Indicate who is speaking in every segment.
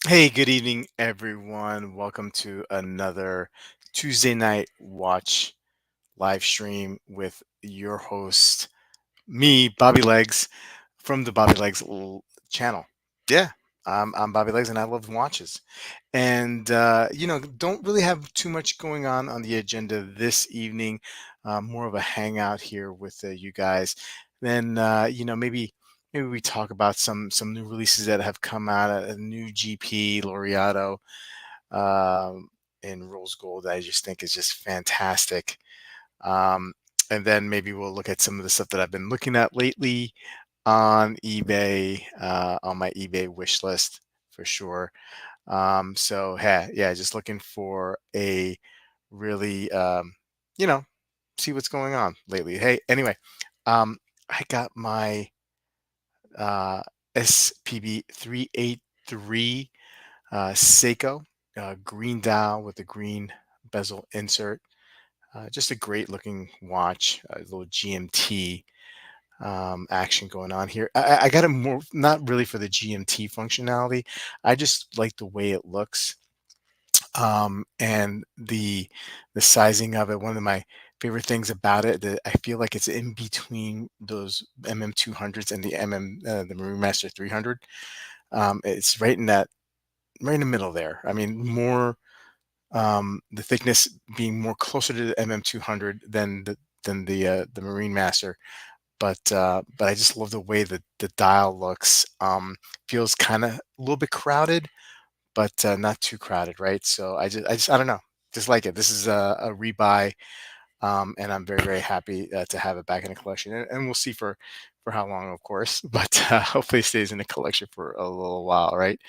Speaker 1: Hey, good evening, everyone. Welcome to another Tuesday night watch live stream with your host, me, Bobby Legs, from the Bobby Legs channel. Yeah, I'm Bobby Legs, and I love watches. And don't really have too much going on the agenda this evening. More of a hangout here with you guys. Then maybe we talk about some new releases that have come out. A new GP Laureato um, in rose gold that I just think is just fantastic. Um, and then maybe we'll look at some of the stuff that I've been looking at lately on eBay, on my eBay wish list for sure. So yeah, just looking for a really, you know, see what's going on lately. Hey, anyway, I got my SPB 383 Seiko green dial with a green bezel insert. Just a great looking watch, a little GMT action going on here. I got it more, not really for the GMT functionality. I just like the way it looks, and the sizing of it. One of my favorite things about it that I feel like it's in between those MM200s and the the Marine Master 300. It's right in that, right in the middle there. I mean, more the thickness being more closer to the MM200 than the Marine Master, but I just love the way that the dial looks. Feels kind of a little bit crowded, but not too crowded, right? So I don't know, just like it. This is a rebuy, and I'm very happy to have it back in the collection, and we'll see for how long, of course, but hopefully it stays in the collection for a little while, right?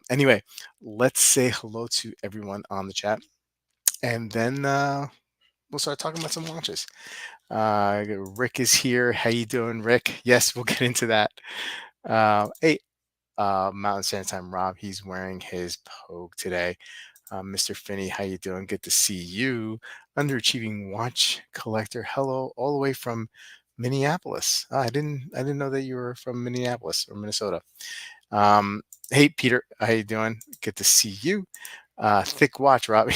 Speaker 1: Anyway, let's say hello to everyone on the chat, and then we'll start talking about some launches. Rick is here. How you doing, Rick? Yes, we'll get into that. Hey, Mountain Standard Time Rob, he's wearing his Pogue today. Mr. Finney, how you doing? Good to see you. Underachieving watch collector. Hello, all the way from Minneapolis. I didn't know that you were from Minneapolis or Minnesota. Hey, Peter, how you doing? Good to see you. Thick watch, Rob.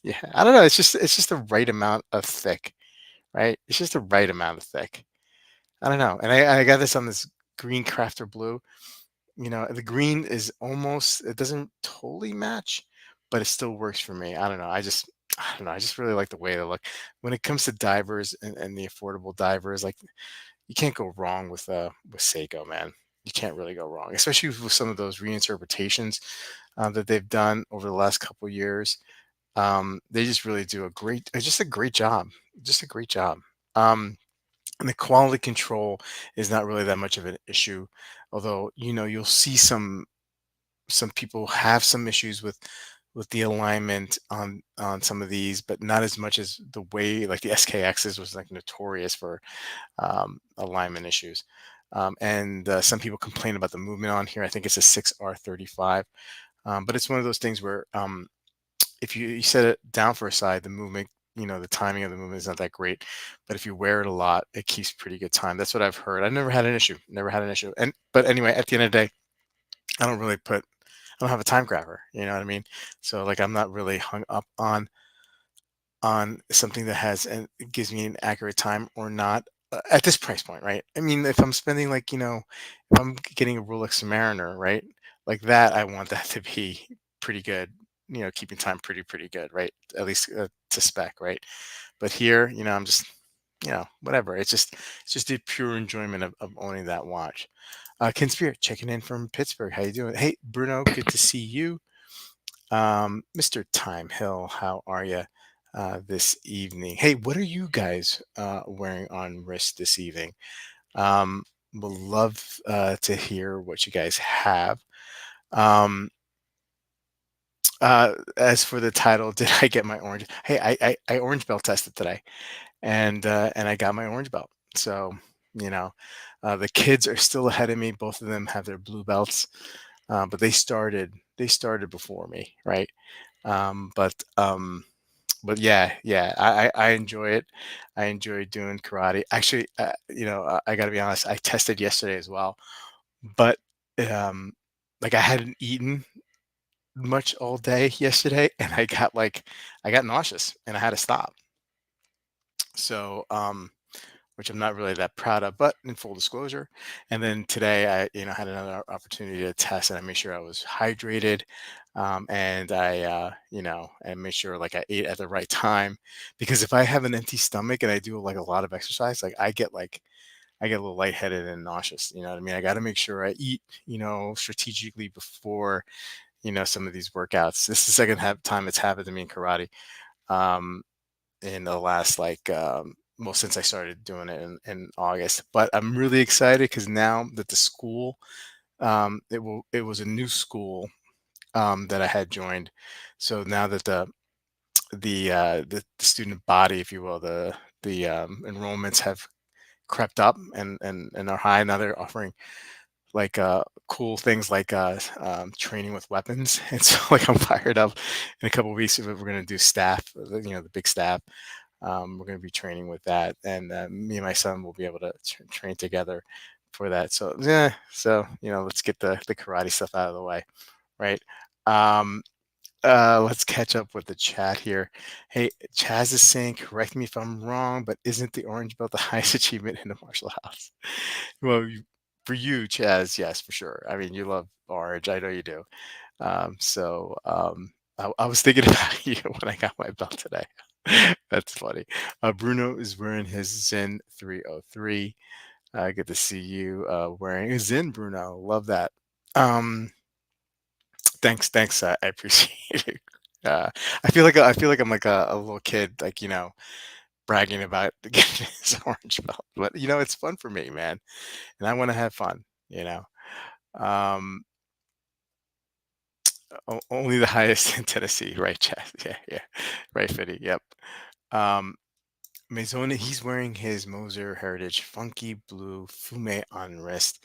Speaker 1: Yeah. I don't know. It's just the right amount of thick, right? It's just the right amount of thick. I don't know. And I got this on this green crafter blue. The green is almost, it doesn't totally match, but it still works for me. I don't know. I just really like the way they look. When it comes to divers and the affordable divers, like, you can't go wrong with Seiko, man. You can't really go wrong, especially with some of those reinterpretations that they've done over the last couple years. They just really do just a great job, just a great job. Um, and the quality control is not really that much of an issue, although you'll see some people have some issues with the alignment on some of these, but not as much as the way, like, the SKXs was like notorious for alignment issues. And some people complain about the movement on here. I think it's a 6R35, but it's one of those things where, if you set it down for a side, the movement, the timing of the movement is not that great. But if you wear it a lot, it keeps pretty good time. That's what I've heard. I've never had an issue. Never had an issue. And but anyway, at the end of the day, I don't really put. I don't have a time grabber. You know what I mean? So, like, I'm not really hung up on something that has and it gives me an accurate time or not, at this price point, right? I mean, if I'm spending, like, if I'm getting a Rolex Submariner, right, like that, I want that to be pretty good. Keeping time pretty good, right? At least to spec, right? But here, I'm just, whatever. It's just the pure enjoyment of owning that watch. Ken Spirit checking in from Pittsburgh. How you doing? Hey, Bruno, good to see you. Mr. Time Hill, how are you this evening? Hey, what are you guys wearing on wrist this evening? Would love to hear what you guys have. Um, as for the title, did I get my orange? Hey, I orange belt tested today, and I got my orange belt. So, you know, the kids are still ahead of me. Both of them have their blue belts, but they started before me, right? Um, but um, but yeah, I enjoy it. I enjoy doing karate. Actually, I got to be honest. I tested yesterday as well, but um, like, I hadn't eaten. much all day yesterday, and I got nauseous and I had to stop. So, which I'm not really that proud of, but in full disclosure. And then today had another opportunity to test and I made sure I was hydrated. And and make sure like I ate at the right time because if I have an empty stomach and I do like a lot of exercise, I get a little lightheaded and nauseous. You know what I mean? I got to make sure I eat, strategically before, some of these workouts. This is the second time it's happened to me in karate. Um, in the last well, since I started doing it in August. But I'm really excited because now that the school, it was a new school that I had joined. So now that the student body, if you will, the enrollments have crept up and are high. Now they're offering cool things like training with weapons, and so like I'm fired up. In a couple of weeks, we're going to do staff, the big staff. We're going to be training with that, and me and my son will be able to train together for that. So yeah, so let's get the karate stuff out of the way, right? Um, let's catch up with the chat here. Hey, Chaz is saying, correct me if I'm wrong, but isn't the orange belt the highest achievement in the martial arts? Well, for you, Chaz, yes, for sure. I mean, you love orange. I know you do. I was thinking about you when I got my belt today. That's funny. Bruno is wearing his Zen 303. Good to see you wearing a Zen, Bruno. Love that. Um, thanks. I appreciate it. Uh, I feel like I'm like a little kid, like bragging about getting his orange belt. But it's fun for me, man, and I want to have fun. You know, um, only the highest in Tennessee, right, Chad? Yeah, right, Fitty. Yep. Um, Maison, he's wearing his Moser Heritage Funky Blue Fume on wrist.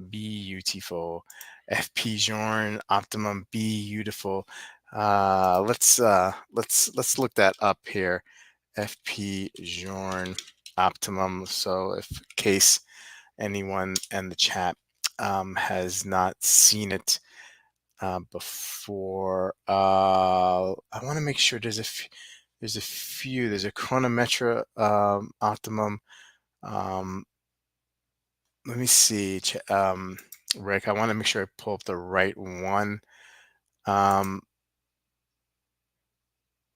Speaker 1: Beautiful. FP Jorn Optimum Beautiful. Let's look that up here. FP Jorn Optimum. So if in case anyone in the chat has not seen it before, I want to make sure there's a few. There's a Chronometra Optimum. Um, Let me see, Rick. I want to make sure I pull up the right one. Um,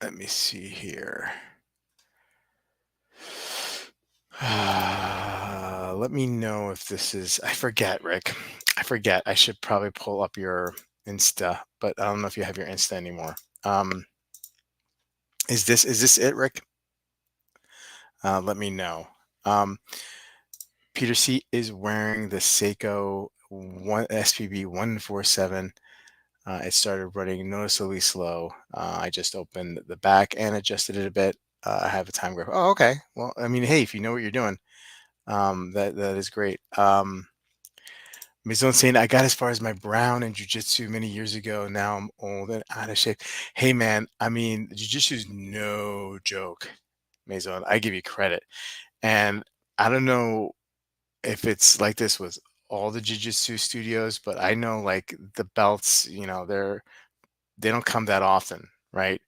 Speaker 1: Let me see here. Let me know if this is. I forget, Rick. I forget. I should probably pull up your Insta, but I don't know if you have your Insta anymore. Um, is this it, Rick? Let me know. Um, Peter C is wearing the Seiko one SPB 147. It started running noticeably slow. I just opened the back and adjusted it a bit. I have a time graph. Oh, okay. Well, I mean, hey, if you know what you're doing, that is great. Mizone saying I got as far as my brown in jujitsu many years ago. Now I'm old and out of shape. Hey, man, I mean, jujitsu is no joke, Mizone. I give you credit, and I don't know if it's like this with all the jiu-jitsu studios, but I know like the belts, they don't come that often, right?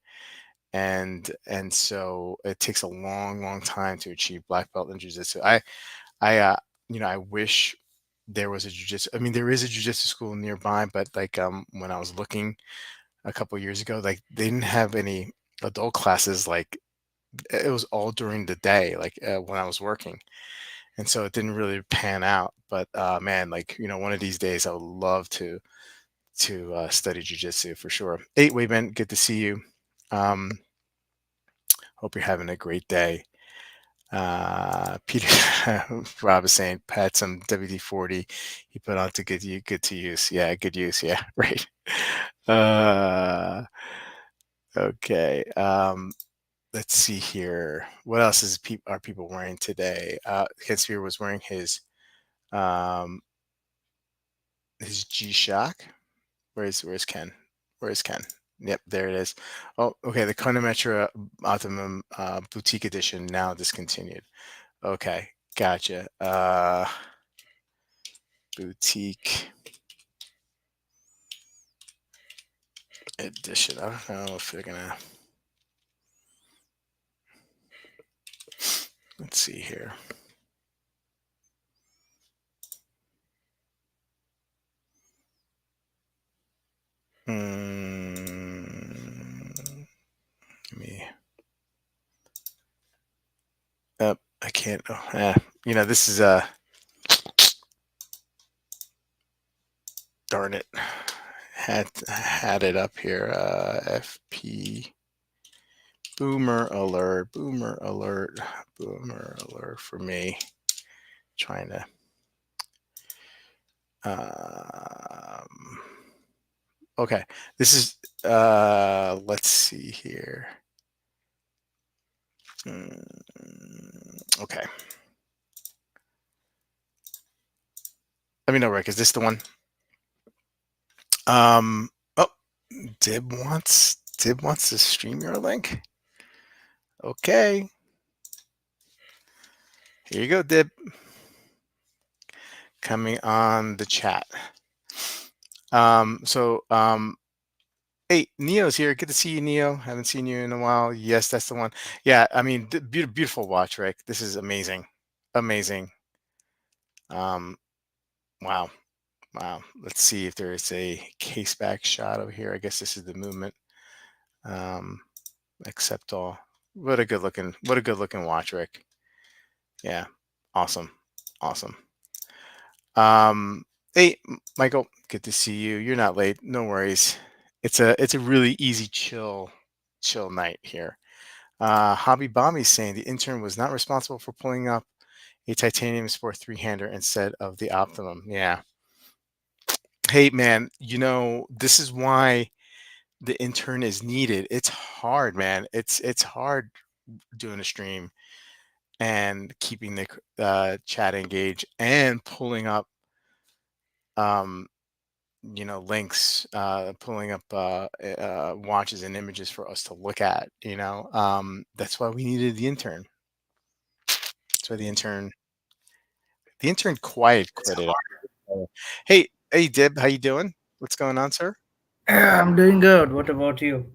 Speaker 1: And so it takes a long, long time to achieve black belt in jiu-jitsu. I wish there was a jiu-jitsu. I mean, there is a jiu-jitsu school nearby, but like when I was looking a couple years ago, like they didn't have any adult classes. Like it was all during the day, like when I was working, and so it didn't really pan out. But man, like one of these days, I would love to study jujitsu for sure. Eight way Ben, good to see you. Um, Hope you're having a great day. Peter Rob is saying pat some WD-40 he put on to good to use. Yeah, good use. Yeah, right. Uh, okay. Let's see here. What else are people wearing today? Ken Spear was wearing um his G-Shock. Where's Ken? Where's Ken? Yep, there it is. Oh, okay. The Chronometra Optimum Boutique Edition now discontinued. Okay, gotcha. Boutique edition. I don't know if they're gonna. Let's see here. Let me. I can't. Oh, this is darn it. Had it up here. FP boomer alert. Boomer alert. Boomer alert for me. Trying to. Um, okay. This is. Let's see here. Okay. Let me know, Rick. Is this the one? Oh, Dib wants to stream your link. Okay. Here you go, Dib. Coming on the chat. Hey, Neo's here. Good to see you, Neo. Haven't seen you in a while. Yes, that's the one. Yeah, I mean, beautiful watch, Rick. This is amazing. Amazing. Um, wow. Wow. Let's see if there is a case back shot over here. I guess this is the movement. Accept all. What a good looking watch, Rick. Yeah. Awesome. Awesome. Hey, Michael, good to see you. You're not late. No worries. It's a really easy chill night here. Hobby Bomby's saying the intern was not responsible for pulling up a titanium sport three-hander instead of the Optimum. Yeah. Hey man, this is why the intern is needed. It's hard, man. It's hard doing a stream and keeping the chat engaged and pulling up um links, pulling up watches and images for us to look at. That's why we needed the intern. That's why the intern quiet quit it. Hey, Dib, how you doing? What's going on, sir?
Speaker 2: I'm doing good. What about you?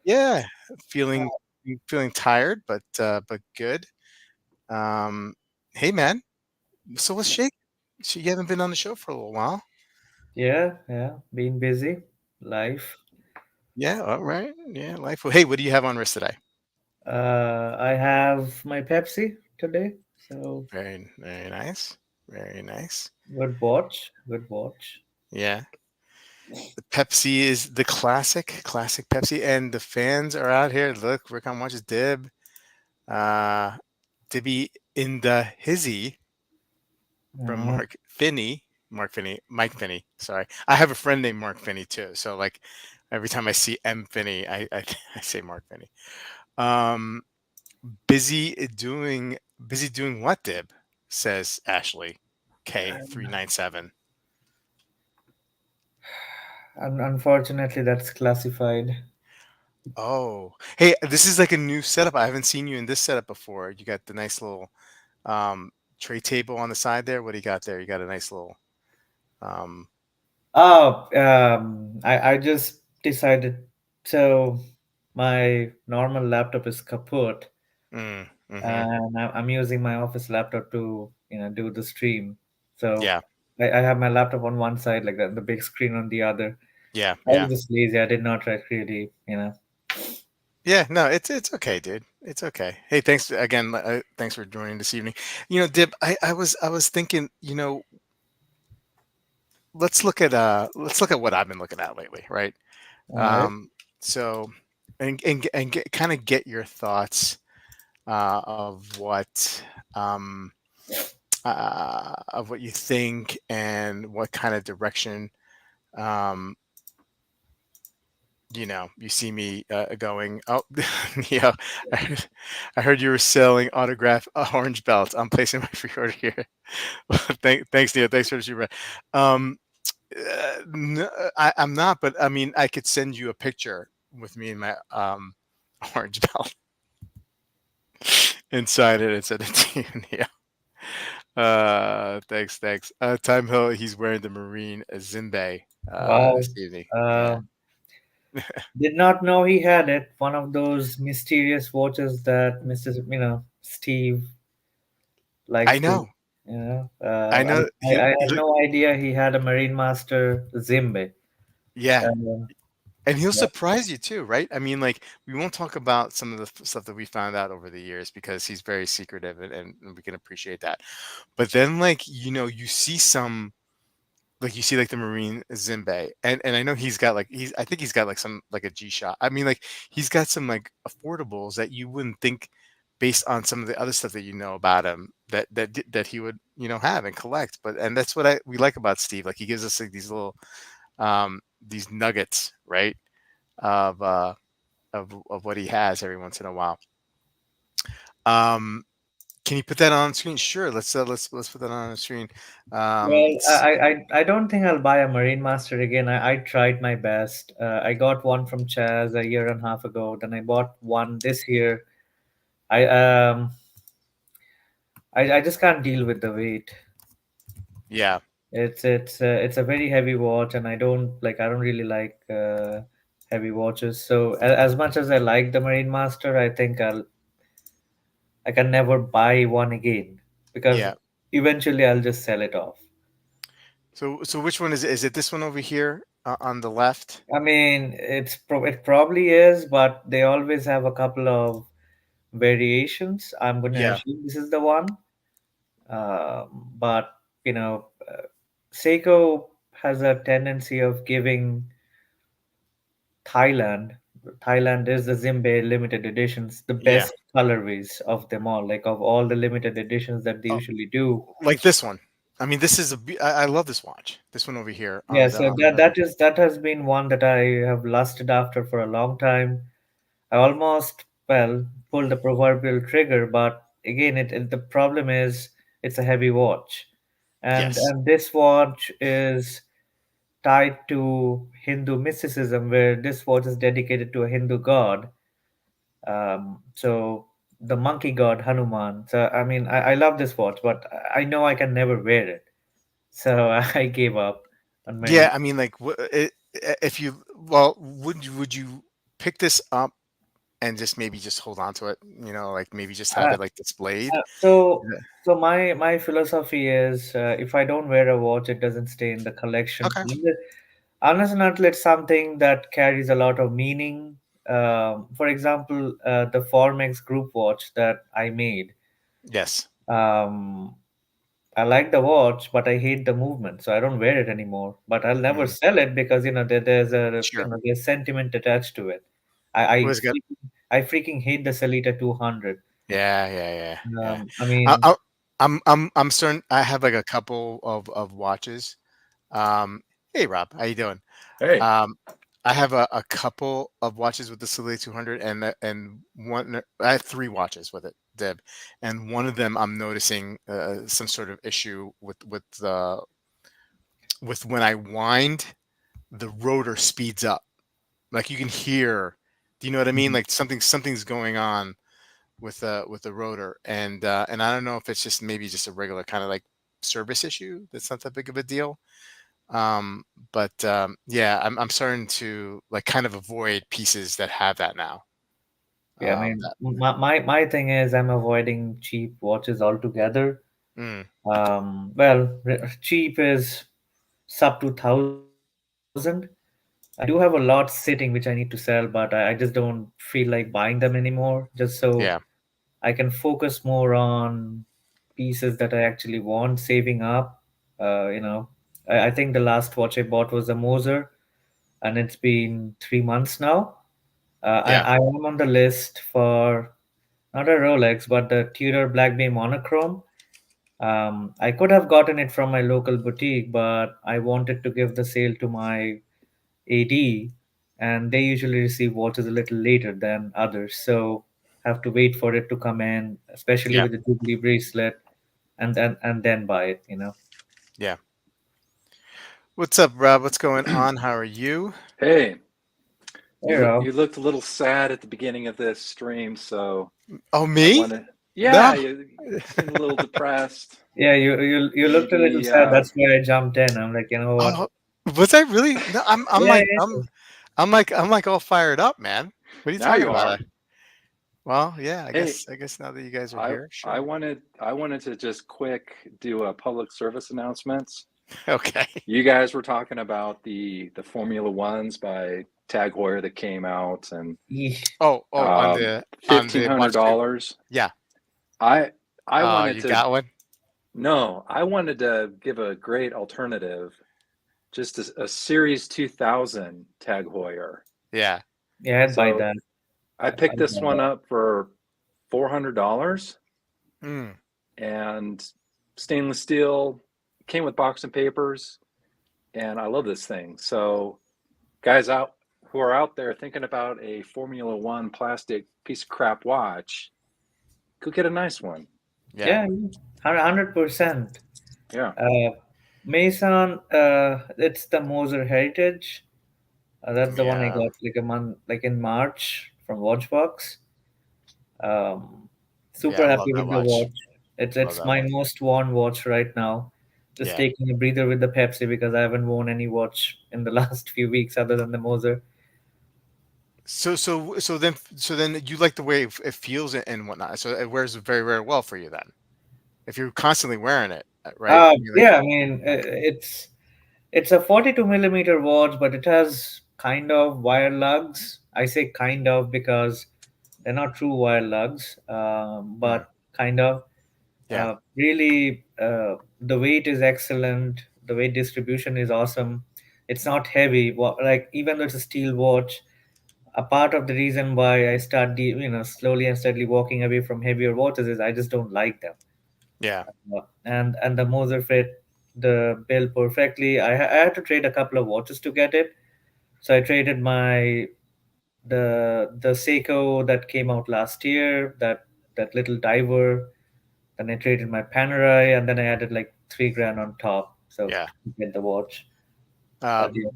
Speaker 1: Yeah, feeling feeling tired, but good. Um, hey, man. So what's shake? So you haven't been on the show for a little while.
Speaker 2: Yeah. Being busy. Life.
Speaker 1: Yeah, all right. Yeah, life. Hey, what do you have on wrist today?
Speaker 2: I have my Pepsi today. So
Speaker 1: Very, very nice. Very nice.
Speaker 2: good watch. Good watch.
Speaker 1: Yeah. The Pepsi is the classic Pepsi, and the fans are out here. Look, Rick on watches Dib. Uh, Dibby in the hizzy from
Speaker 2: Uh,
Speaker 1: Mike Finney. Sorry, I have a friend named Mark Finney too. So like every time I see M Finney, I I say Mark Finney. Um, busy doing what, Dib? Says Ashley K397.
Speaker 2: unfortunately, that's classified.
Speaker 1: Oh, hey, this is like a new setup. I haven't seen you in this setup before. You got the nice little um, tray table on the side there. What do you got there? You got a nice little. Um,
Speaker 2: Oh, I just decided. So my normal laptop is kaput,
Speaker 1: mm-hmm.
Speaker 2: and I'm using my office laptop to do the stream. So
Speaker 1: Yeah,
Speaker 2: I have my laptop on one side, like the big screen on the other.
Speaker 1: yeah,
Speaker 2: I was
Speaker 1: yeah,
Speaker 2: just lazy. I did not like really.
Speaker 1: yeah. No, it's okay, dude. It's okay. Hey, thanks again. Thanks for joining this evening. Dib, I was thinking. Let's look at what I've been looking at lately, right?
Speaker 2: All right.
Speaker 1: Um, so, and kind of get your thoughts of what you think and what kind of direction um, you see me going. Oh, yeah, I heard you were selling autograph orange belts. I'm placing my pre-order here. Thanks, Neil. Thanks for the super. Um, no, I'm not, but I mean, I could send you a picture with me and my orange belt inside it and send it to you, Neil. Thanks. Time Hill, he's wearing the Marine Zimbe
Speaker 2: Wow.
Speaker 1: this evening. Yeah.
Speaker 2: Uh, Did not know he had it. One of those mysterious watches that Mr. Steve
Speaker 1: I
Speaker 2: likes to.
Speaker 1: know.
Speaker 2: You know,
Speaker 1: I know.
Speaker 2: I had no idea he had a Marine Master Zimbe.
Speaker 1: Yeah.
Speaker 2: Um,
Speaker 1: And he'll
Speaker 2: yeah.
Speaker 1: surprise you too, right? I mean, like, we won't talk about some of the stuff that we found out over the years because he's very secretive, and we can appreciate that. But then, like, you see some, like, you see like the Marine Zimbe, and I know he's got like I think he's got like some like a G Shot. I mean, like, he's got some like affordables that you wouldn't think, based on some of the other stuff that you know about him, that he would have and collect. But and that's what we like about Steve. Like, he gives us like these nuggets, right? Of of what he has every once in a while. Um, can you put that on screen? Sure. Let's put that on the screen.
Speaker 2: Well,
Speaker 1: S-
Speaker 2: I don't think I'll buy a Marine Master again. I tried my best. I got one from Chaz a year and a half ago. Then I bought one this year. I I just can't deal with the weight.
Speaker 1: yeah,
Speaker 2: It's a very heavy watch, and I don't really like heavy watches. So as much as I like the Marine Master, I think I can never buy one again because
Speaker 1: yeah.
Speaker 2: eventually I'll just sell it off.
Speaker 1: So which one is it? Is it this one over here on the left?
Speaker 2: I mean, it probably is, but they always have a couple of variations. I'm going to
Speaker 1: Yeah,
Speaker 2: assume this is the one. But Seiko has a tendency of giving Thailand. Thailand is the Zimbe limited editions, the
Speaker 1: yeah.
Speaker 2: best colorways of them all, like of all the limited editions that they
Speaker 1: Oh,
Speaker 2: usually do.
Speaker 1: like this one. I mean, this is I love this watch. This one over here
Speaker 2: Yeah,
Speaker 1: on the
Speaker 2: so
Speaker 1: on the
Speaker 2: that
Speaker 1: right.
Speaker 2: that has been one that I have lusted after for a long time. I almost, well, pulled the proverbial trigger, but again, the problem is it's a heavy watch,
Speaker 1: Yes.
Speaker 2: and this watch is tied to Hindu mysticism, where this watch is dedicated to a Hindu god. So the monkey god Hanuman. So I mean, I love this watch, but I know I can never wear it, so I gave up on
Speaker 1: Yeah.
Speaker 2: many.
Speaker 1: I mean, like, if you, well, would you pick this up and just maybe just hold on to it? Like, maybe just have
Speaker 2: Uh,
Speaker 1: it like displayed.
Speaker 2: so
Speaker 1: Yeah.
Speaker 2: so my philosophy is if I don't wear a watch, it doesn't stay in the collection.
Speaker 1: Okay.
Speaker 2: Unless and until it's something that carries a lot of meaning. For example, the Formex group watch that I made.
Speaker 1: Yes.
Speaker 2: Um, I like the watch, but I hate the movement, so I don't wear it anymore. But I'll never
Speaker 1: Mm,
Speaker 2: sell it because there's a
Speaker 1: sure.
Speaker 2: there's sentiment attached to it. I I
Speaker 1: Was good.
Speaker 2: freaking, I freaking hate the Celita 200.
Speaker 1: Yeah, yeah, yeah, yeah.
Speaker 2: I
Speaker 1: I,
Speaker 2: mean,
Speaker 1: I, I'm starting. I have like a couple of watches. Hey Rob, how you doing?
Speaker 3: Hey,
Speaker 1: Um, I have a couple of watches with the Celia 200, and one. I have three watches with it, Deb, and one of them I'm noticing some sort of issue with when I wind, the rotor speeds up. Like, you can hear. Do you know what I mean?
Speaker 2: mhm.
Speaker 1: Like, something's going on with the rotor, and I don't know if it's just maybe just a regular kind of like service issue that's not that big of a deal. Um, but yeah, I'm starting to like kind of avoid pieces that have that now.
Speaker 2: Yeah, I mean,
Speaker 1: That,
Speaker 2: my thing is I'm avoiding cheap watches altogether.
Speaker 1: mm,
Speaker 2: Well, cheap is sub 2000. I do have a lot sitting which I need to sell, but I just don't feel like buying them anymore, just so
Speaker 1: yeah,
Speaker 2: I can focus more on pieces that I actually want saving up. I think the last watch I bought was a Moser, and it's been 3 months now.
Speaker 1: yeah,
Speaker 2: I am on the list for not a Rolex, but the Tudor Black Bay Monochrome. I could have gotten it from my local boutique, but I wanted to give the sale to my AD, and they usually receive watches a little later than others, so have to wait for it to come in, especially
Speaker 1: yeah,
Speaker 2: with the Jubilee bracelet, and then buy it.
Speaker 1: yeah. What's up, Rob? What's going on? How are you?
Speaker 3: hey,
Speaker 2: You know,
Speaker 3: you looked a little sad at the beginning of this stream, so
Speaker 1: Oh,
Speaker 3: I
Speaker 1: me?
Speaker 3: wanted,
Speaker 1: No.
Speaker 3: yeah, you seemed a little depressed.
Speaker 2: yeah, you looked a little
Speaker 3: Maybe,
Speaker 2: sad. That's why I jumped in. I'm like, you know what?
Speaker 1: Oh, was I really? No, I'm
Speaker 2: Yeah,
Speaker 1: like
Speaker 2: yeah.
Speaker 1: I'm like all fired up, man. What are you
Speaker 3: Now
Speaker 1: talking
Speaker 3: you
Speaker 1: about?
Speaker 3: are.
Speaker 1: Well, yeah, I
Speaker 3: Hey,
Speaker 1: guess I guess now that you guys are
Speaker 3: I
Speaker 1: here,
Speaker 3: I
Speaker 1: sure.
Speaker 3: wanted I wanted to just quick do a public service announcements.
Speaker 1: Okay.
Speaker 3: You guys were talking about the Formula Ones by Tag Heuer that came out and
Speaker 2: Yeesh.
Speaker 1: Oh, on
Speaker 3: um,
Speaker 1: the watch too.
Speaker 3: $1,500.
Speaker 1: Yeah.
Speaker 3: I I wanted
Speaker 1: You
Speaker 3: to
Speaker 1: got one?
Speaker 3: no, I wanted to give a great alternative, just a Series 2000 Tag Heuer.
Speaker 1: Yeah.
Speaker 2: Yeah, I'd buy
Speaker 3: So
Speaker 2: that.
Speaker 3: I
Speaker 2: I'd
Speaker 3: picked this
Speaker 2: buy
Speaker 3: one
Speaker 2: that.
Speaker 3: up for $400
Speaker 1: Mm,
Speaker 3: and stainless steel, came with box and papers, and I love this thing. So guys out who are out there thinking about a Formula One plastic piece of crap watch, go get a nice one.
Speaker 1: yeah.
Speaker 2: Yeah, 100%.
Speaker 3: Yeah,
Speaker 2: Uh, Mason, it's the Moser Heritage. That's the one I
Speaker 1: Yeah.
Speaker 2: got like a month, like in March from Watchbox. Um,
Speaker 1: Yeah, I
Speaker 2: Super
Speaker 1: love
Speaker 2: happy
Speaker 1: that
Speaker 2: with the
Speaker 1: watch.
Speaker 2: watch.
Speaker 1: Love
Speaker 2: It's
Speaker 1: that
Speaker 2: my
Speaker 1: watch.
Speaker 2: most worn watch right now. Just
Speaker 1: Yeah.
Speaker 2: taking a breather with the Pepsi because I haven't worn any watch in the last few weeks other than the Moser.
Speaker 1: So then you like the way it feels and whatnot. So it wears very, very well for you then. If you're constantly wearing it, right? You like
Speaker 2: Yeah, I mean, it's a 42 millimeter watch, but it has kind of wire lugs. I say kind of because they're not true wire lugs,
Speaker 1: mm,
Speaker 2: but kind of.
Speaker 1: yeah,
Speaker 2: Really, the weight is excellent. The weight distribution is awesome. It's not heavy. Like even though it's a steel watch, a part of the reason why I start, slowly and steadily walking away from heavier watches is I just don't like them.
Speaker 1: yeah,
Speaker 2: And the Moser fit the bill perfectly. I had to trade a couple of watches to get it. So I traded the Seiko that came out last year, that little diver. Then I traded my Panerai, and then I added like 3 grand on top. So
Speaker 1: yeah.
Speaker 2: to get the watch.
Speaker 1: Uh,
Speaker 2: But yeah,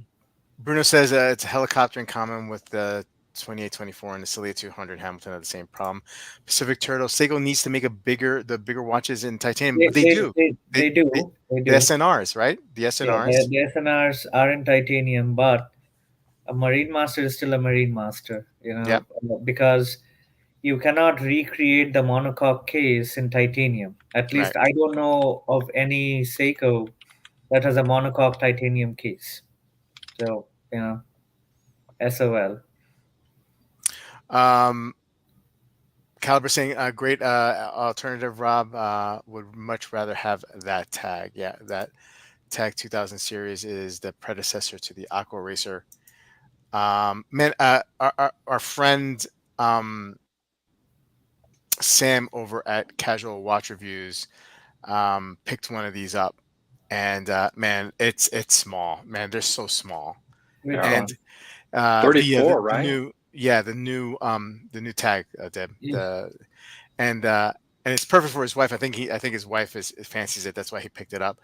Speaker 1: Bruno says it's a helicopter in common with the 2824 and the Celia 200 Hamilton have the same problem. Pacific Turtle Seiko needs to make the bigger watches in titanium,
Speaker 2: they,
Speaker 1: but they
Speaker 2: they,
Speaker 1: do.
Speaker 2: they,
Speaker 1: They,
Speaker 2: they do.
Speaker 1: they
Speaker 2: They
Speaker 1: the
Speaker 2: do.
Speaker 1: SNRs, right? The
Speaker 2: Yeah,
Speaker 1: SNRs.
Speaker 2: the SNRs are in titanium, but a Marine Master is still a Marine Master,
Speaker 1: Yep.
Speaker 2: because you cannot recreate the monocoque case in titanium. At
Speaker 1: Right.
Speaker 2: least I don't know of any Seiko that has a monocoque titanium case. So, SOL.
Speaker 1: Um, Caliber saying, great alternative, Rob. Would much rather have that tag. Yeah, that tag 2000 series is the predecessor to the Aqua Racer. Man, our friend um, Sam over at Casual Watch Reviews picked one of these up, and man, it's small. Man, they're so small,
Speaker 2: Which
Speaker 3: yeah.
Speaker 1: and
Speaker 2: one?
Speaker 1: the
Speaker 3: 34,
Speaker 1: the
Speaker 3: right?
Speaker 1: new yeah the new tag, Deb,
Speaker 2: Yeah.
Speaker 1: and uh and it's perfect for his wife. I think his wife is fancies it. That's why he picked it up.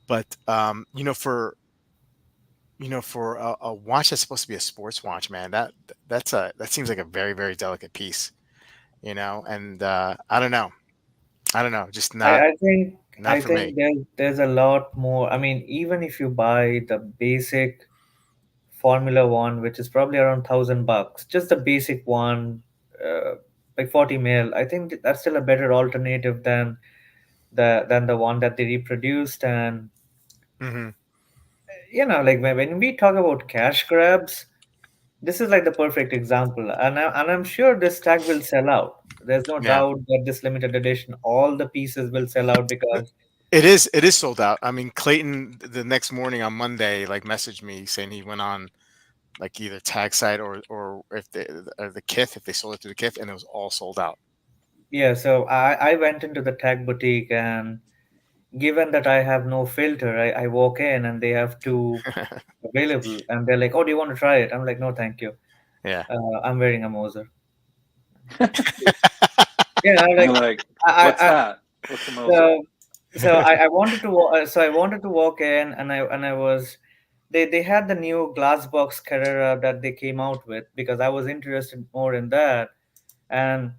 Speaker 1: But for a watch that's supposed to be a sports watch, man, that seems like a very, very delicate piece. And I don't know, just
Speaker 2: I,
Speaker 1: not
Speaker 2: I think
Speaker 1: not
Speaker 2: I
Speaker 1: for me.
Speaker 2: think there's a lot more. I mean, even if you buy the basic Formula One, which is probably around $1,000, just the basic one, uh, like 40 mil, I think that's still a better alternative than the one that they reproduced. And
Speaker 1: Hmm.
Speaker 2: like when we talk about cash grabs, this is like the perfect example, and I'm sure this tag will sell out. There's no
Speaker 1: Yeah.
Speaker 2: doubt that this limited edition, all the pieces will sell out because
Speaker 1: It is sold out. I mean, Clayton the next morning on Monday like messaged me saying he went on like either tag site or if the Kith, if they sold it to the Kith, and it was all sold out.
Speaker 2: yeah. So I went into the tag boutique, and given that I have no filter, I walk in and they have two available, and they're like, "Oh, do you want to try it?" I'm like, "No, thank you.
Speaker 1: Yeah.
Speaker 2: I'm wearing a Moser." Yeah, I'm
Speaker 3: You're
Speaker 2: like,
Speaker 3: like, what's
Speaker 2: I
Speaker 3: that? What's a Moser?
Speaker 2: so I wanted to so I wanted to walk in, and I was they had the new glass box Carrera that they came out with because I was interested more in that. And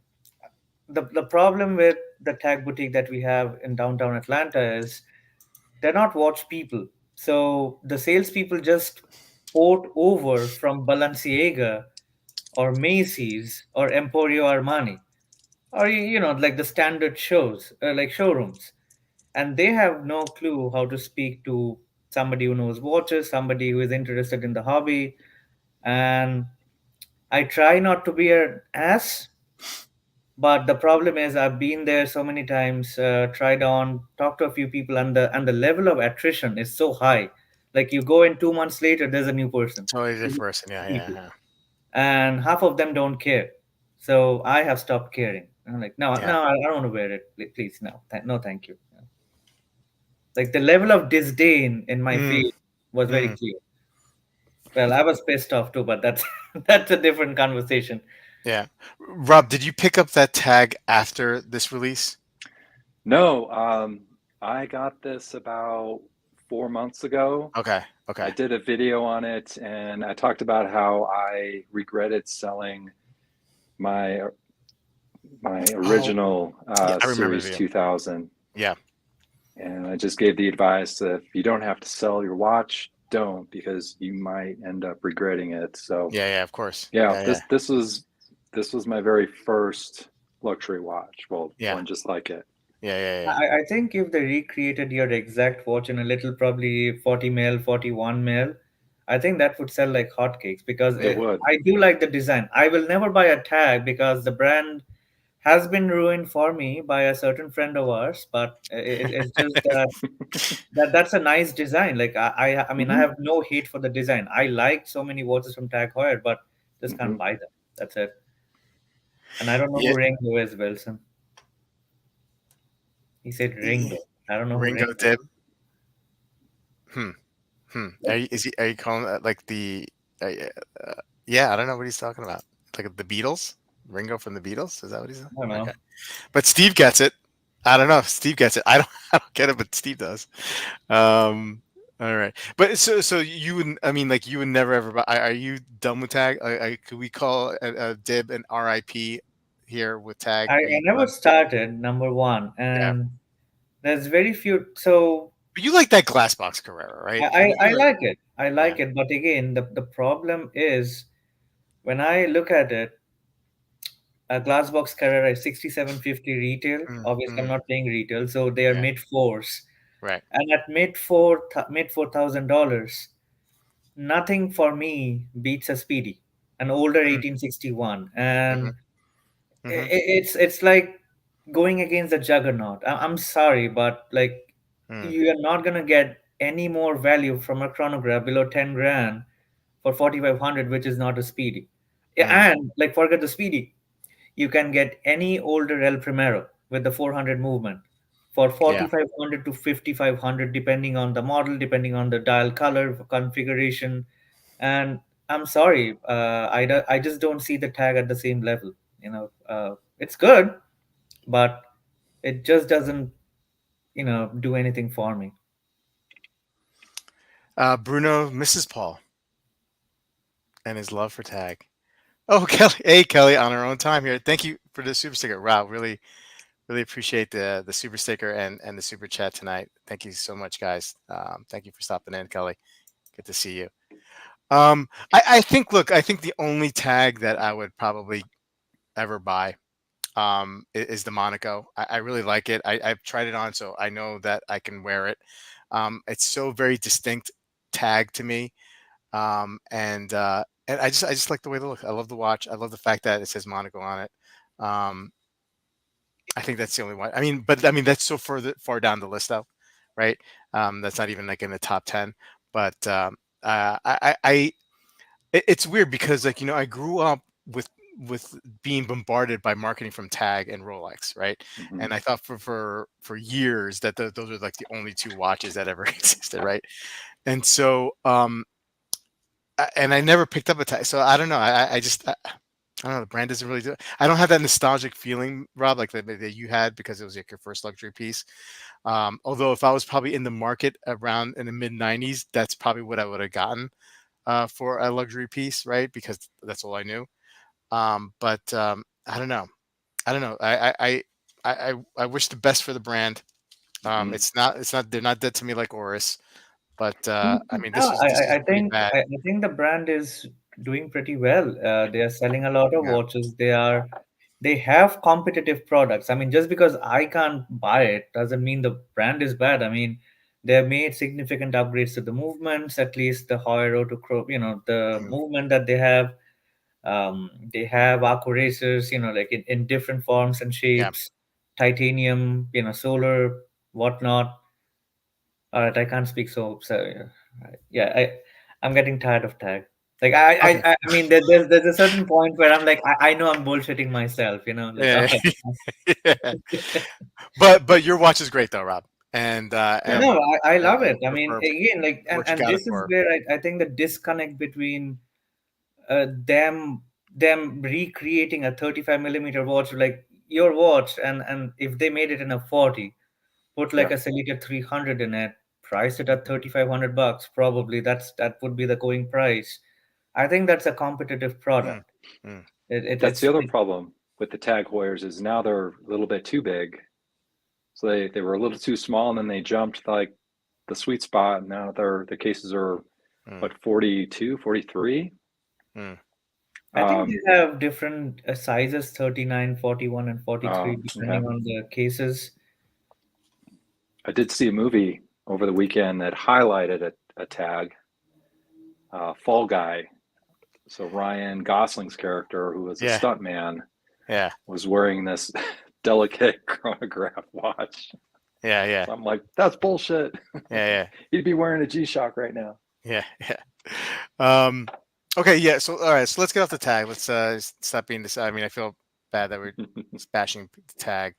Speaker 2: the problem with the tag boutique that we have in downtown Atlanta is they're not watch people. So the salespeople just port over from Balenciaga or Macy's or Emporio Armani, or like the standard shows, like showrooms, and they have no clue how to speak to somebody who knows watches, somebody who is interested in the hobby. And I try not to be an ass, but the problem is I've been there so many times, tried on, talked to a few people, and the level of attrition is so high. Like you go in 2 months later, there's a new person,
Speaker 1: Totally different person. Yeah, yeah,
Speaker 2: people,
Speaker 1: yeah.
Speaker 2: and half of them don't care. So I have stopped caring. I'm like, no,
Speaker 1: Yeah.
Speaker 2: no, I don't want to wear it. Please, no, no, thank you. Like the level of disdain in my
Speaker 1: Mm,
Speaker 2: face was very
Speaker 1: mm,
Speaker 2: clear. Well, I was pissed off too, but that's that's a different conversation.
Speaker 1: yeah. Rob, did you pick up that tag after this release?
Speaker 3: No, I got this about 4 months ago.
Speaker 1: Okay.
Speaker 3: I
Speaker 1: Okay.
Speaker 3: did a video on it, and I talked about how I regretted selling my my
Speaker 1: Oh,
Speaker 3: original
Speaker 1: yeah. I remember the
Speaker 3: Series
Speaker 1: video.
Speaker 3: 2000,
Speaker 1: Yeah.
Speaker 3: and I just gave the advice that if you don't have to sell your watch, don't, because you might end up regretting it. So
Speaker 1: Yeah. Yeah. Of course.
Speaker 3: yeah,
Speaker 1: Yeah. Yeah.
Speaker 3: this was my very first luxury watch. Well,
Speaker 1: Yeah.
Speaker 3: one just like it.
Speaker 1: Yeah. Yeah. Yeah.
Speaker 2: I think if they recreated your exact watch in a little, probably 40 mil, 41 mil, I think that would sell like hotcakes because
Speaker 3: It would.
Speaker 2: I do like the design. I will never buy a tag because the brand has been ruined for me by a certain friend of ours, but it's just that that's a nice design. Like I mean, I
Speaker 3: Hmm.
Speaker 2: have no hate for the design. I like so many watches from Tag Heuer, but just
Speaker 3: Hmm.
Speaker 2: can't buy them. That's it. And I don't know
Speaker 1: Yeah.
Speaker 2: who Ringo is, Wilson. He said Ringo. I don't know who
Speaker 1: Ringo
Speaker 2: Ringo
Speaker 1: did.
Speaker 2: is.
Speaker 1: Hmm. Hmm.
Speaker 2: Like,
Speaker 1: Are you calling that like the? Uh, yeah. I don't know what he's talking about. Like the Beatles. Ringo from the Beatles. Is that what he's?
Speaker 2: I don't
Speaker 1: Okay.
Speaker 2: know.
Speaker 1: But Steve gets it. I don't know if Steve gets it. I don't. I don't get it, but Steve does. Um. All right. But so you would. I mean, like you would never ever buy. Are you done with tag? Could we call a dib an RIP here with tag? Are
Speaker 2: I
Speaker 1: you
Speaker 2: never
Speaker 1: done?
Speaker 2: started number one,
Speaker 1: Yeah.
Speaker 2: and there's very few. So
Speaker 1: But you like that glass box Carrera, right? I mean,
Speaker 2: I
Speaker 1: you're.
Speaker 2: like it. I
Speaker 1: Yeah.
Speaker 2: like it, but again, the problem is when I look at it, a Glassbox Carrera is 6750 retail.
Speaker 1: Mm,
Speaker 2: Obviously, I'm
Speaker 1: mm,
Speaker 2: not paying retail, so they are
Speaker 1: yeah.
Speaker 2: mid fours.
Speaker 1: Right.
Speaker 2: And at mid $4,000, nothing for me beats a Speedy, an older
Speaker 1: Mm,
Speaker 2: 1861,
Speaker 1: mm-hmm,
Speaker 2: and
Speaker 1: mm-hmm,
Speaker 2: it's like going against the juggernaut. I'm sorry, but like
Speaker 1: mm,
Speaker 2: you are not gonna get any more value from a chronograph below 10 grand for 4500, which is not a Speedy. Yeah,
Speaker 1: mm.
Speaker 2: and like forget the Speedy, you can get any older El Primero with the 400 movement for
Speaker 1: Yeah.
Speaker 2: 4500 to 5500, depending on the model, depending on the dial color configuration. And I'm sorry, I just don't see the tag at the same level. It's good, but it just doesn't do anything for me.
Speaker 1: Bruno misses Paul and his love for tag. Oh, Kelly. Hey, Kelly, on our own time here. Thank you for the super sticker. Wow, really, really appreciate the super sticker and the super chat tonight. Thank you so much, guys. Thank you for stopping in, Kelly. Good to see you. I think. Look, I think the only tag that I would probably ever buy is the Monaco. I really like it. I've tried it on, so I know that I can wear it. It's so very distinct tag to me. And I just like the way they look. I love the watch. I love the fact that it says Monaco on it. Um, I think that's the only one. I mean, but I mean that's so far down the list though, right? That's not even like in the top 10. But it's weird because like I grew up with being bombarded by marketing from Tag and Rolex, right?
Speaker 3: Hmm.
Speaker 1: And I thought for years that those are like the only two watches that ever existed, right? And so and I never picked up a Tag, so I don't know. I just I don't know. The brand doesn't really do it. I don't have that nostalgic feeling, Rob, like that you had because it was like your first luxury piece. Although if I was probably in the market around in the mid '90s, that's probably what I would have gotten for a luxury piece, right? Because that's all I knew. But I don't know. I don't know. I wish the best for the brand.
Speaker 3: Hmm.
Speaker 1: It's not. They're not dead to me like Oris. But I mean,
Speaker 2: No,
Speaker 1: this is pretty bad.
Speaker 2: I think the brand is doing pretty well. They are selling a lot of
Speaker 1: Yeah.
Speaker 2: watches. They have competitive products. I mean, just because I can't buy it doesn't mean the brand is bad. I mean, they have made significant upgrades to the movements, at least the Hoiro to the
Speaker 1: Mm,
Speaker 2: movement that they have. They have Aku racers, like in different forms and
Speaker 1: yeah.
Speaker 2: shapes, titanium, solar, whatnot. All right, I can't speak so yeah, I'm getting tired of tag. Like
Speaker 1: Okay.
Speaker 2: I mean there's a certain point where I'm like I know I'm bullshitting myself, like all
Speaker 1: Yeah.
Speaker 2: right.
Speaker 1: Yeah. But your watch is great though, Rob.
Speaker 3: Yeah.
Speaker 2: No, I
Speaker 1: And
Speaker 2: love it. I mean
Speaker 1: for
Speaker 2: again, like
Speaker 1: what you
Speaker 2: and
Speaker 1: got it
Speaker 2: this is
Speaker 1: for.
Speaker 2: where I think the disconnect between them recreating a 35 millimeter watch, like your watch, and if they made it in a 40, put like
Speaker 3: Yeah.
Speaker 2: a Celica 300 in it, price it at $3,500, probably that would be the going price. I think that's a competitive
Speaker 1: Mm,
Speaker 2: product.
Speaker 1: mm,
Speaker 3: That's the other problem with the Tag Heuers is now they're a little bit too big. So they were a little too small and then they jumped like the sweet spot. And now the cases are
Speaker 1: mm,
Speaker 3: what 42, 43.
Speaker 1: mm.
Speaker 2: I think
Speaker 3: Um,
Speaker 2: they have different sizes, 39, 41, and 43,
Speaker 3: yeah.
Speaker 2: depending on the cases.
Speaker 3: I did see a movie over the weekend that highlighted a tag, Fall Guy. So Ryan Gosling's character, who was a
Speaker 1: Yeah.
Speaker 3: stuntman,
Speaker 1: Yeah.
Speaker 3: was wearing this delicate chronograph watch.
Speaker 1: Yeah. Yeah.
Speaker 3: So I'm like, that's bullshit.
Speaker 1: Yeah.
Speaker 3: He'd be wearing a G-Shock right now.
Speaker 1: Yeah. Yeah. Yeah. Okay. Yeah. So all right. So let's get off the tag. Let's stop being this. I mean, I feel bad that we're bashing the tag.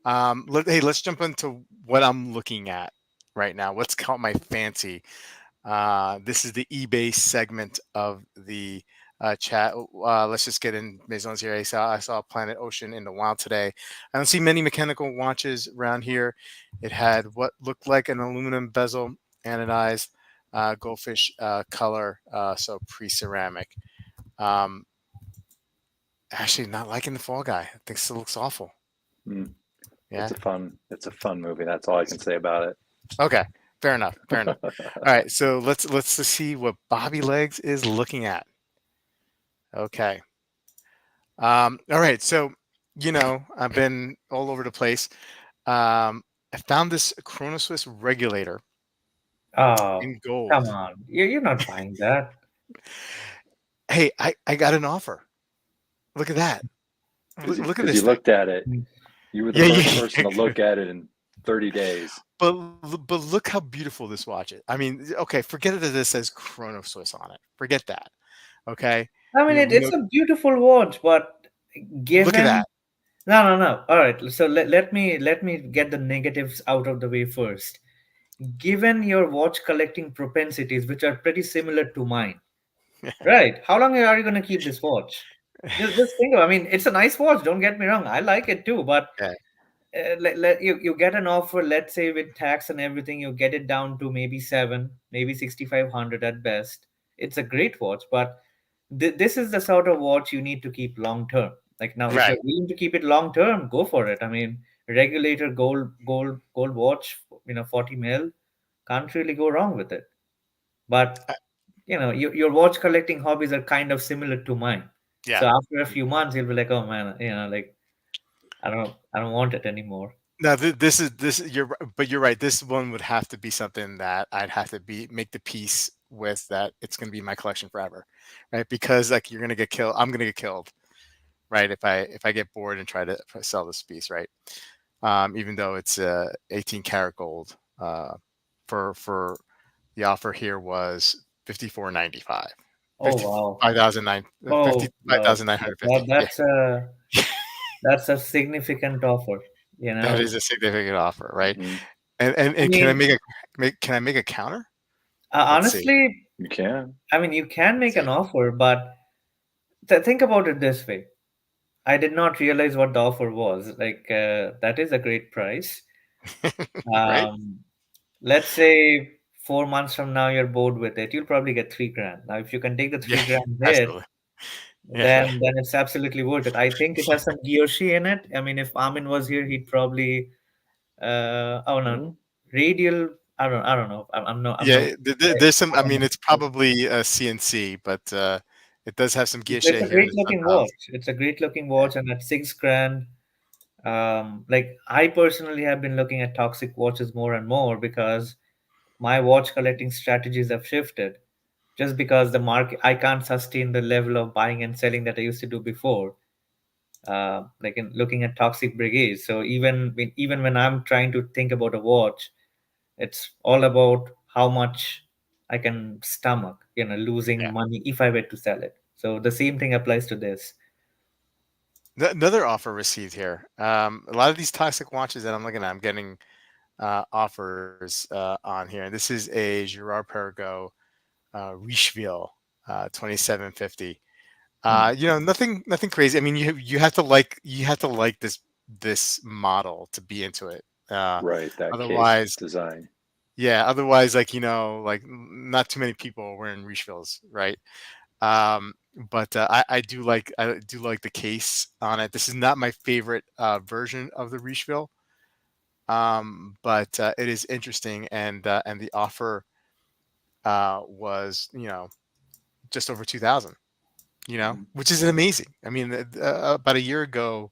Speaker 1: Hey, let's jump into what I'm looking at right now. What's caught my fancy? This is the eBay segment of the chat. Let's just get in Maisons here. I saw Planet Ocean in the wild today. I don't see many mechanical watches around here. It had what looked like an aluminum bezel, anodized goldfish color, so pre-ceramic. Um, Actually, not liking the Fall Guy. I think it looks awful.
Speaker 3: Mm,
Speaker 1: Yeah.
Speaker 3: it's a fun movie. That's all I can say about
Speaker 1: Okay. Fair enough. Fair enough.
Speaker 3: it.
Speaker 1: All right. So let's just see what Bobby Legs is looking at. Okay. All right. So, I've been all over the place. I found this Chrono Swiss regulator
Speaker 2: Oh,
Speaker 1: in
Speaker 2: come
Speaker 1: gold.
Speaker 2: on. You're not buying that.
Speaker 1: Hey, I got an offer. Look at that.
Speaker 3: Because
Speaker 1: Look at
Speaker 3: you
Speaker 1: this thing.
Speaker 3: looked at it.
Speaker 2: Mm.
Speaker 3: You were the
Speaker 1: Yeah,
Speaker 3: first
Speaker 1: yeah.
Speaker 3: person to look at it in 30 days.
Speaker 1: But look how beautiful this watch is. I mean, okay, forget that it says Chrono Swiss on it. Forget that. Okay.
Speaker 2: I mean,
Speaker 1: We
Speaker 2: it's
Speaker 1: know.
Speaker 2: a beautiful watch, but
Speaker 1: Look at
Speaker 2: given
Speaker 1: that.
Speaker 2: no. All right, so let me get the negatives out of the way first. Given your watch collecting propensities, which are pretty similar to mine, right? How long are you going to keep this watch? Just think of. I mean, it's a nice watch. Don't get me wrong. I like it too, but
Speaker 1: Yeah.
Speaker 2: you get an offer. Let's say with tax and everything, you get it down to maybe seven, maybe 6,500 at best. It's a great watch, but this is the sort of watch you need to keep long term. Like now, if
Speaker 1: Right.
Speaker 2: you're willing to keep it long term, go for it. I mean, regulator gold watch, 40 mil, can't really go wrong with it. But
Speaker 1: Uh,
Speaker 2: your watch collecting hobbies are kind of similar to mine. So
Speaker 1: yeah.
Speaker 2: after a few months, you'll be like, oh man, like I don't want it anymore.
Speaker 1: Now this but you're right. This one would have to be something that I'd have to make the peace with, that it's going to be in my collection forever, right? Because like you're going to get killed. I'm going to get killed, right? If I get bored and try to sell this piece, right? Even though it's 18 karat gold, for the offer here was 54.95,
Speaker 2: Oh wow.
Speaker 1: 55,950. Yeah,
Speaker 2: That's a significant offer. You
Speaker 1: that
Speaker 2: know,
Speaker 1: is a significant offer, right?
Speaker 3: Hmm.
Speaker 2: I
Speaker 1: And
Speaker 2: mean,
Speaker 1: can I make a counter? Let's see.
Speaker 2: honestly,
Speaker 3: You can.
Speaker 2: I mean, you can
Speaker 1: Let's
Speaker 2: make
Speaker 1: see.
Speaker 2: an offer, but think about it this way. I did not realize what the offer was. Like, that is a great price.
Speaker 1: Right?
Speaker 2: Um, let's say 4 months from now you're bored with it, you'll probably get 3 grand. Now, if you can take the
Speaker 1: Yeah,
Speaker 2: 3 grand hit,
Speaker 1: absolutely. Yeah,
Speaker 2: then
Speaker 1: yeah.
Speaker 2: then it's absolutely worth it. I think it has some Gyoshi in it. I mean, if Amin was here, he'd probably oh no,
Speaker 3: Hmm.
Speaker 2: radial. I don't know. I'm no.
Speaker 1: Yeah, there's some. I mean, it's probably a CNC, but it does have some
Speaker 2: It's
Speaker 1: geisha
Speaker 2: a
Speaker 1: here
Speaker 2: great
Speaker 1: and some
Speaker 2: looking
Speaker 1: dials.
Speaker 2: watch. It's a great looking
Speaker 1: Yeah,
Speaker 2: watch, and at 6 grand, like I personally have been looking at toxic watches more and more because my watch collecting strategies have shifted. Just because the market, I can't sustain the level of buying and selling that I used to do before. Like in looking at toxic brigades. So even when I'm trying to think about a watch, it's all about how much I can stomach, losing
Speaker 1: yeah.
Speaker 2: money if I were to sell it. So the same thing applies to this.
Speaker 1: Another offer received here. A lot of these toxic watches that I'm looking at, I'm getting offers on here. This is a Girard Perregaux Richeville 2750.
Speaker 2: Hmm.
Speaker 1: Nothing crazy. I mean, you have to like this model to be into it.
Speaker 3: Right, that case
Speaker 1: Otherwise,
Speaker 3: design.
Speaker 1: yeah. Otherwise, like not too many people are wearing Richevilles, right? Um, but I do like the case on it. This is not my favorite version of the Richeville, but it is interesting, and the offer was just over 2,000.
Speaker 3: Mhm.
Speaker 1: Which is amazing. I mean, about a year ago,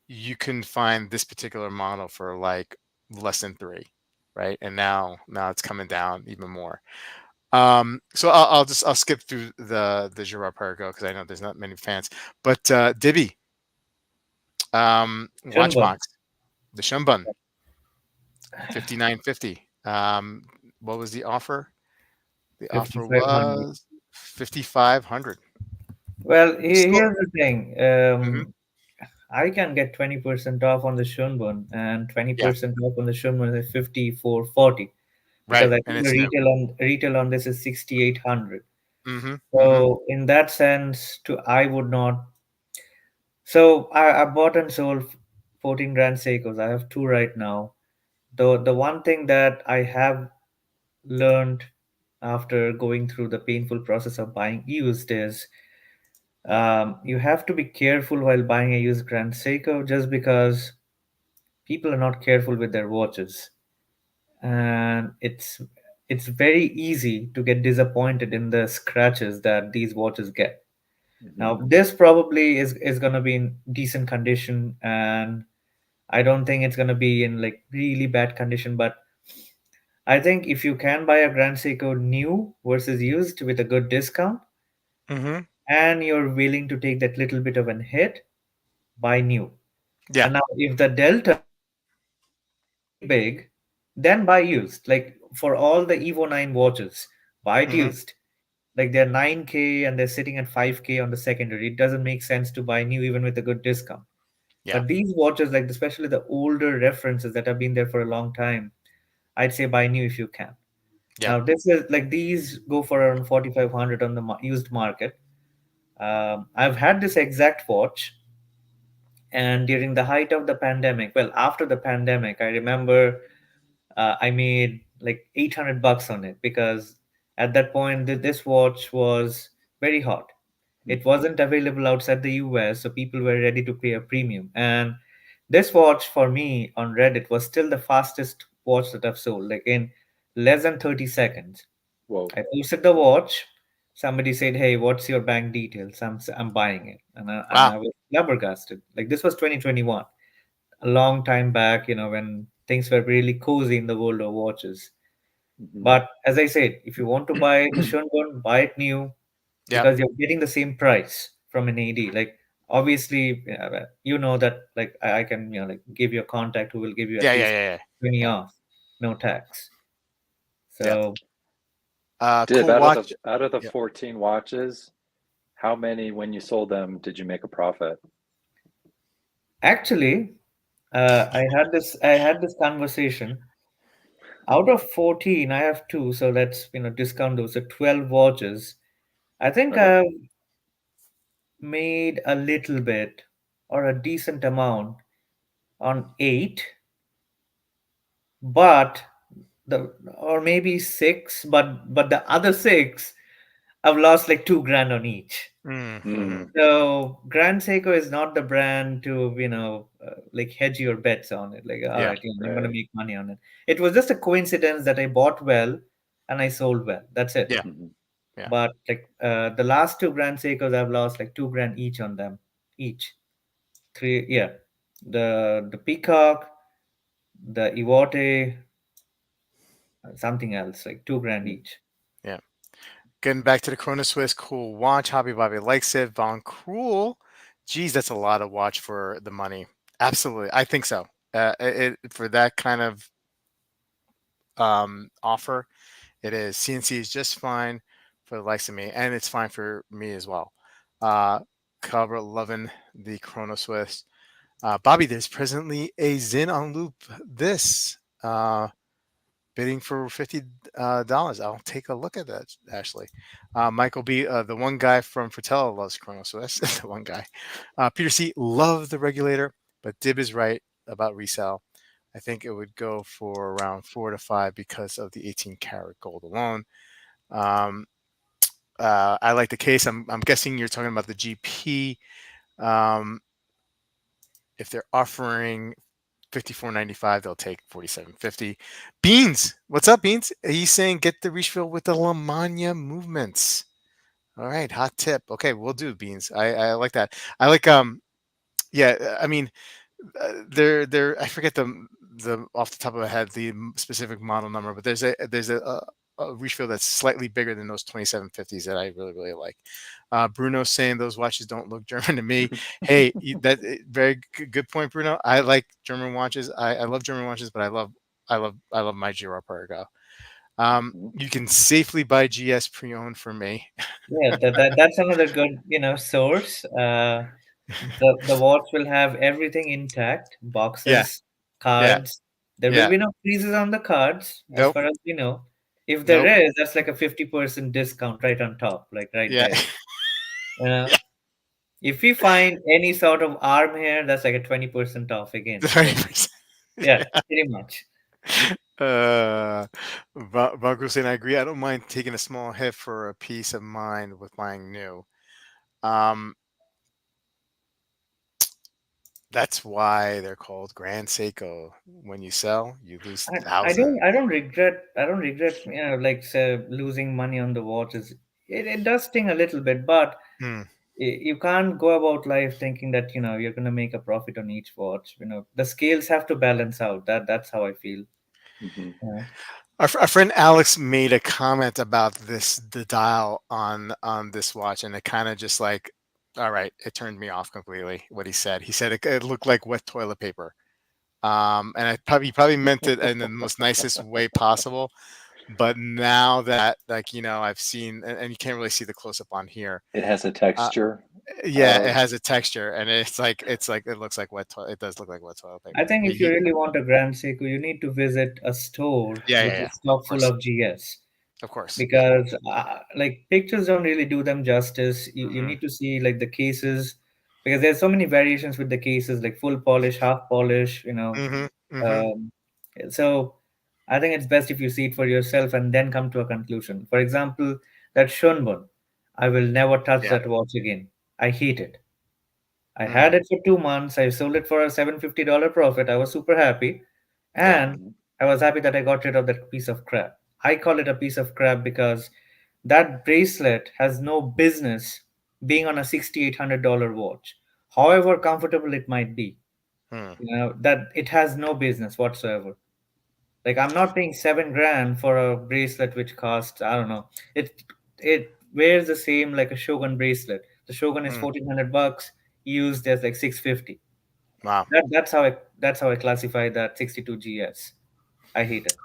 Speaker 1: you can find this particular model for like less than three, right? And now it's coming down even more. So I'll skip through the Girard Perregaux because I know there's not many fans. But Dibby, watch
Speaker 2: Shunbun,
Speaker 1: box, the Shumbun 5950. What was the offer? The offer
Speaker 2: 5,500.
Speaker 1: was 5,500.
Speaker 2: Well,
Speaker 1: Still,
Speaker 2: here's the thing.
Speaker 1: hmm
Speaker 2: I can get 20% off on the Shunbun, and
Speaker 1: yeah,
Speaker 2: 20% off on the Shunbun is 5440, because
Speaker 1: right,
Speaker 2: I
Speaker 1: and
Speaker 2: think the
Speaker 1: it's new.
Speaker 2: retail on this is 6,800.
Speaker 1: hmm hmm
Speaker 2: So in that sense, I would not. So I bought and sold 14 grand Seikos. I have two right now. The one thing that I have learned after going through the painful process of buying used is, you have to be careful while buying a used Grand Seiko, just because people are not careful with their watches, and it's very easy to get disappointed in the scratches that these watches get.
Speaker 3: Mhm.
Speaker 2: Now this probably is going to be in decent condition, and I don't think it's going to be in like really bad condition, but I think if you can buy a Grand Seiko new versus used with a good discount,
Speaker 1: hmm
Speaker 2: and you're willing to take that little bit of an hit, buy new.
Speaker 1: yeah.
Speaker 2: And now if the delta is really big, then buy used. Like for all the Evo 9 watches, buy it
Speaker 1: hmm
Speaker 2: used. Like they're 9K and they're sitting at 5K on the secondary. It doesn't make sense to buy new even with a good discount.
Speaker 1: Yeah.
Speaker 2: But these watches, like especially the older references that have been there for a long time, I'd say buy new if you can.
Speaker 1: Yeah.
Speaker 2: Now this is like these go for around 4,500 on the used market. I've had this exact watch, and during the height of the pandemic, well, after the pandemic, I remember I made like 800 bucks on it, because at that point this watch was very hot. It
Speaker 3: Mhm.
Speaker 2: wasn't available outside the US, so people were ready to pay a premium. And this watch for me on Reddit was still the fastest watch that I've sold, like in less than 30 seconds.
Speaker 3: Whoa.
Speaker 2: I posted the watch. Somebody said, "Hey, what's your bank details? I'm buying it," and
Speaker 1: Wow.
Speaker 2: I was flabbergasted. Like this was 2021, a long time back, when things were really cozy in the world of watches.
Speaker 3: Mhm.
Speaker 2: But as I said, if you want to buy the Shunbun, buy it new,
Speaker 1: Yeah.
Speaker 2: because you're getting the same price from an AD. Like obviously, you know that like I can like give you a contact who will give you
Speaker 1: Yeah.
Speaker 2: at
Speaker 1: Yeah.
Speaker 2: least
Speaker 1: Yeah.
Speaker 2: 20
Speaker 1: Yeah.
Speaker 2: off, no tax.
Speaker 1: Yeah.
Speaker 2: So
Speaker 3: Dib,
Speaker 1: Cool watch.
Speaker 3: out of the
Speaker 1: Yeah.
Speaker 3: 14 watches, how many when you sold them did you make a profit?
Speaker 2: actually, I had this conversation. Out of 14, I have two, so let's discount those. So 12 watches. I think
Speaker 3: Okay.
Speaker 2: I've made a little bit or a decent amount on eight, but the or maybe six, but the other six I've lost like 2 grand on each.
Speaker 1: Mm-hmm.
Speaker 3: Mm.
Speaker 2: So Grand Seiko is not the brand to like hedge your bets on it. Like, all
Speaker 1: Yeah.
Speaker 2: right, I'm gonna
Speaker 3: Right.
Speaker 2: make money on it. It was just a coincidence that I bought well and I sold well. That's it.
Speaker 1: Yeah.
Speaker 3: Hmm.
Speaker 1: Yeah.
Speaker 2: But like the last two Grand Seikos, I've lost like 2 grand each on them. Each three, yeah. The Peacock, the Iwate, something else like 2 grand each.
Speaker 1: Yeah. Getting back to the Chrono Swiss, cool watch. Hobby Bobby likes it. Von Cruel, geez, that's a lot of watch for the money. Absolutely, I think so. For that kind of offer, it is. CNC is just fine for the likes of me, and it's fine for me as well. Uh, Cover loving the Chrono Swiss. Bobby, there's presently a Zin on loop. This bidding for $50. I'll take a look at that. Ashley, Michael B, the one guy from Fratello loves Chrono Swiss. The one guy. Peter C, love the regulator, but Dib is right about resale. I think it would go for around 4 to 5 because of the 18 karat gold alone. Um, I like the case. I'm guessing you're talking about the GP. Um, if they're offering 54.95, they'll take 47.50. Beans, what's up, Beans? He's saying get the refill with the Lamagna movements. All right, hot tip. Okay, we'll do Beans. I like that. I like yeah. I mean, they're I forget the off the top of my head the specific model number, but there's a refill that's slightly bigger than those 2750s that I really like. Bruno saying those watches don't look German to me. Hey, very good point, Bruno. I like German watches. I love German watches, but I love my Giro Pergo.
Speaker 3: Hmm.
Speaker 1: You can safely buy GS pre-owned for me.
Speaker 2: Yeah, that's another good, source. The watch will have everything intact,
Speaker 1: Yeah,
Speaker 2: boxes,
Speaker 1: yeah,
Speaker 2: cards. There will
Speaker 1: yeah.
Speaker 2: be no creases on the cards, as
Speaker 1: Nope,
Speaker 2: far as we know. If there
Speaker 1: nope.
Speaker 2: is, that's like a 50% discount right on top, like right
Speaker 1: Yeah,
Speaker 2: there. You know,
Speaker 1: yeah.
Speaker 2: if we find any sort of arm hair, that's like a 20% off again. Like,
Speaker 1: 30%.
Speaker 2: yeah, pretty much.
Speaker 1: Uh, Bunker saying, I agree. I don't mind taking a small hit for a peace of mind with buying new. Um, that's why they're called Grand Seiko. When you sell, you lose thousands.
Speaker 2: I don't regret, like say, losing money on the watches. It does sting a little bit, but
Speaker 1: Hmm.
Speaker 2: you can't go about life thinking that you're going to make a profit on each watch. The scales have to balance out. That's how I feel.
Speaker 3: Hmm.
Speaker 2: Yeah.
Speaker 1: Our friend Alex made a comment about the dial on this watch, and it kind of just like, all right, it turned me off completely. What he said it looked like wet toilet paper. And he probably meant it in the most nicest way possible. But now that I've seen, and you can't really see the close up on here.
Speaker 3: It has a
Speaker 1: Uh,
Speaker 3: texture
Speaker 1: yeah, it
Speaker 3: of.
Speaker 1: has a texture, and it's like it looks like wet toilet. It does look like wet toilet
Speaker 2: I
Speaker 1: paper.
Speaker 2: think if you really want a Grand Seiko, you need to visit a store
Speaker 1: Yeah,
Speaker 2: which
Speaker 1: yeah, yeah.
Speaker 2: is stock
Speaker 1: Of
Speaker 2: full
Speaker 1: course,
Speaker 2: of GS.
Speaker 1: of course. Yeah.
Speaker 2: Because like pictures don't really do them justice. You
Speaker 1: Hmm.
Speaker 2: need to see like the cases, because there's so many variations with the cases, like full polish, half polish,
Speaker 1: Hmm. Hmm.
Speaker 2: um, so I think it's best if you see it for yourself and then come to a conclusion. For example, that Shunbun, I will never touch
Speaker 1: Yeah.
Speaker 2: that watch again. I hate it. I had
Speaker 1: Mm.
Speaker 2: it for 2 months. I sold it for a $750 profit. I was super happy.
Speaker 1: Yeah.
Speaker 2: And
Speaker 3: Mhm.
Speaker 2: I was happy that I got rid of that piece of crap. I call it a piece of crap because that bracelet has no business being on a $6,800 watch, however comfortable it might be.
Speaker 1: Mm.
Speaker 2: That it has no business whatsoever. Like I'm not paying 7 grand for a bracelet which costs, I don't know. It wears the same like a Shogun bracelet. The Shogun is
Speaker 1: Mm.
Speaker 2: $1,400 used as like 650.
Speaker 1: Wow.
Speaker 2: That's how I classify that 62 GS. I hate it.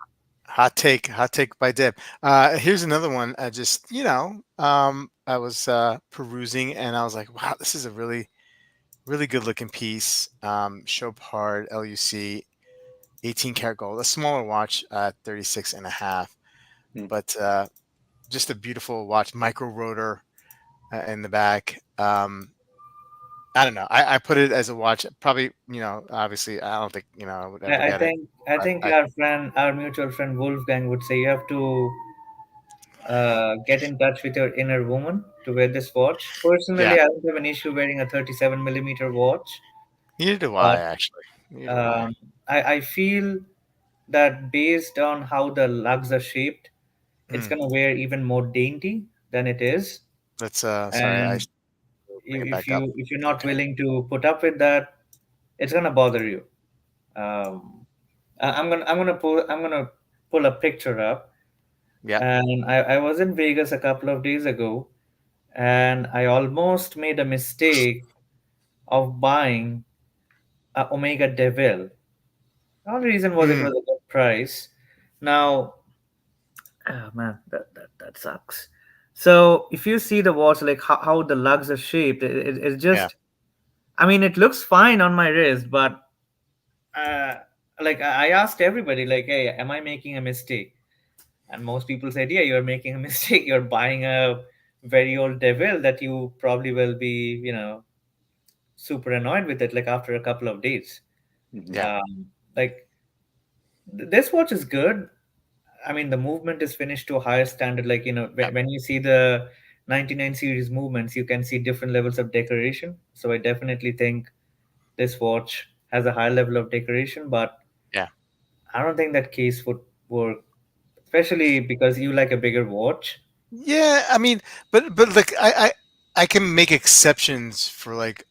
Speaker 1: Hot take by Deb. Here's another one. I just, I was perusing and I was like, wow, this is a really good looking piece. Chopard LUC 18 karat gold, a smaller watch, 36 and a half,
Speaker 3: Mm.
Speaker 1: but just a beautiful watch, micro rotor in the back. I don't know. I put it as a watch. Probably, obviously, I don't think I would ever
Speaker 2: I
Speaker 1: get it.
Speaker 2: think I
Speaker 1: But
Speaker 2: think our mutual friend Wolfgang would say you have to get in touch with your inner woman to wear this watch. Personally,
Speaker 1: Yeah.
Speaker 2: I don't have an issue wearing a 37 millimeter watch,
Speaker 1: Neither do
Speaker 2: but
Speaker 1: I, actually. Neither do I.
Speaker 2: um, I feel that based on how the lugs are shaped, it's
Speaker 1: Mm.
Speaker 2: gonna wear even more dainty than it is.
Speaker 1: Let's sorry, I
Speaker 2: And
Speaker 1: should bring it back up.
Speaker 2: if you're not
Speaker 1: Okay.
Speaker 2: willing to put up with that, it's gonna bother you. I'm gonna pull a picture up.
Speaker 1: Yeah.
Speaker 2: And I was in Vegas a couple of days ago, and I almost made a mistake of buying a Omega Deville. The only reason was it
Speaker 1: Mm.
Speaker 2: was a good price. Now, oh man, that sucks. So if you see the watch, like how the lugs are shaped, it's
Speaker 1: Yeah.
Speaker 2: just, I mean, it looks fine on my wrist, but uh, like I asked everybody, like, hey, am I making a mistake? And most people said, yeah, you're making a mistake. You're buying a very old Devil that you probably will be, super annoyed with it, like after a couple of days.
Speaker 3: Mhm.
Speaker 1: Yeah.
Speaker 2: Like this watch is good. I mean, the movement is finished to a higher standard. Like,
Speaker 1: Yeah.
Speaker 2: when you see the 99 series movements, you can see different levels of decoration. So I definitely think this watch has a high level of decoration, but
Speaker 1: Yeah.
Speaker 2: I don't think that case would work, especially because you like a bigger watch.
Speaker 1: Yeah. I mean, but like I can make exceptions for like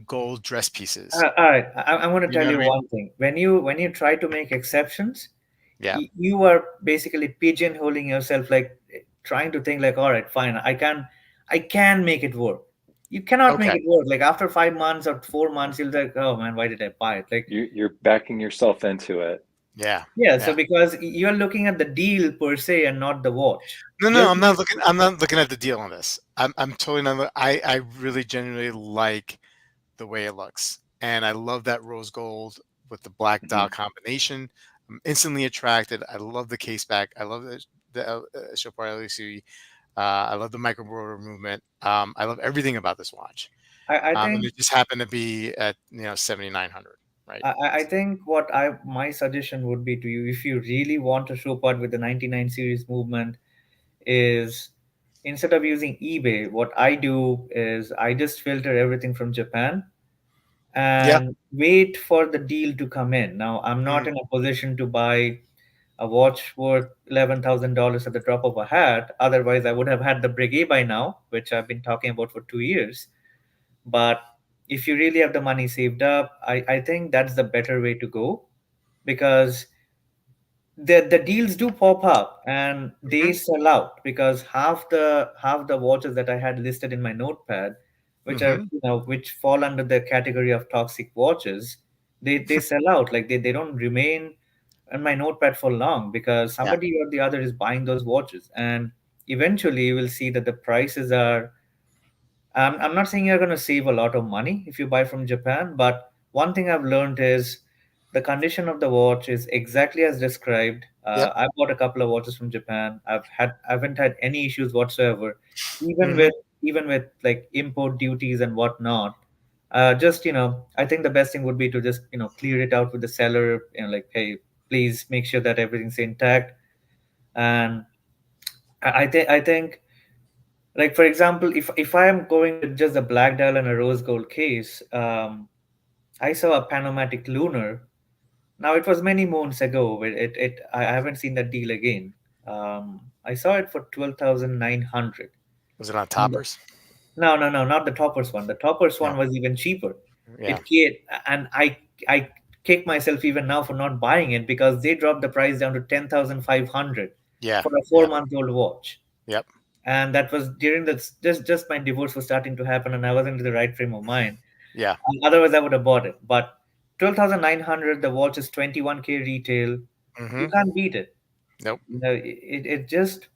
Speaker 1: gold dress pieces.
Speaker 2: All right, I'm going to
Speaker 1: You know
Speaker 2: tell
Speaker 1: what I
Speaker 2: you
Speaker 1: mean?
Speaker 2: one thing. When you try to make exceptions,
Speaker 1: Yeah.
Speaker 2: you are basically pigeonholing yourself, like trying to think like, all right, fine, I can make it work. You cannot make
Speaker 1: Okay.
Speaker 2: it work. Like after 5 months or 4 months, you'll like, oh man, why did I buy it? Like,
Speaker 3: You're backing yourself into it.
Speaker 1: Yeah.
Speaker 2: yeah. So
Speaker 1: Yeah.
Speaker 2: because you're looking at the deal per se and not the watch.
Speaker 1: No,
Speaker 2: You're
Speaker 1: no, I'm
Speaker 2: looking
Speaker 1: not
Speaker 2: at
Speaker 1: looking. I'm not looking at the deal on this. I'm totally not. I really genuinely like the way it looks, and I love that rose gold with the black
Speaker 3: Hmm.
Speaker 1: dial combination. I'm instantly attracted. I love the case back. I love the Chopard LEC. I love the micro rotor movement. I love everything about this watch.
Speaker 2: I
Speaker 1: And
Speaker 2: think
Speaker 1: it just happened to be at 7,900, right?
Speaker 2: I think what I my suggestion would be to you, if you really want to show part with the 99 series movement, is instead of using eBay, what I do is I just filter everything from Japan
Speaker 1: Yeah.
Speaker 2: and wait for the deal to come in. Now, I'm not
Speaker 1: Mm,
Speaker 2: in a position to buy a watch worth $11,000 at the drop of a hat. Otherwise, I would have had the Breguet by now, which I've been talking about for 2 years. But if you really have the money saved up, I think that's the better way to go, because the deals do pop up and they
Speaker 1: mhm,
Speaker 2: sell out, because half the watches that I had listed in my notepad, which are,
Speaker 1: mhm.
Speaker 2: which fall under the category of toxic watches, they sell out. Like they don't remain in my notepad for long, because
Speaker 1: Yeah.
Speaker 2: somebody or the other is buying those watches, and eventually you will see that the prices are, I'm not saying you're going to save a lot of money if you buy from Japan, but one thing I've learned is the condition of the watch is exactly as described.
Speaker 1: Yep.
Speaker 2: I've bought a couple of watches from Japan. I haven't had any issues whatsoever, even
Speaker 1: Mhm.
Speaker 2: with like import duties and whatnot. Just, I think the best thing would be to just, clear it out with the seller. Like, hey, please make sure that everything's intact. And I think, like for example, if I am going with just a black dial and a rose gold case, I saw a Panomatic Lunar. Now it was many moons ago. I haven't seen that deal again. I saw it for 12,900.
Speaker 1: Was it on
Speaker 2: And
Speaker 1: toppers?
Speaker 2: no, no, no, not the toppers one. The toppers one
Speaker 1: No.
Speaker 2: was even cheaper.
Speaker 1: Yeah.
Speaker 2: It came, and I kick myself even now for not buying it, because they dropped the price down to 10,500
Speaker 1: Yeah.
Speaker 2: for a
Speaker 1: Yeah.
Speaker 2: 4 month old watch.
Speaker 1: Yep.
Speaker 2: And that was during the just my divorce was starting to happen, and I wasn't in the right frame of mind.
Speaker 1: Yeah.
Speaker 2: Otherwise, I would have bought it. But 12,900, the watch is 21K retail. You
Speaker 1: Mhm.
Speaker 2: can't beat it.
Speaker 1: Nope.
Speaker 2: It just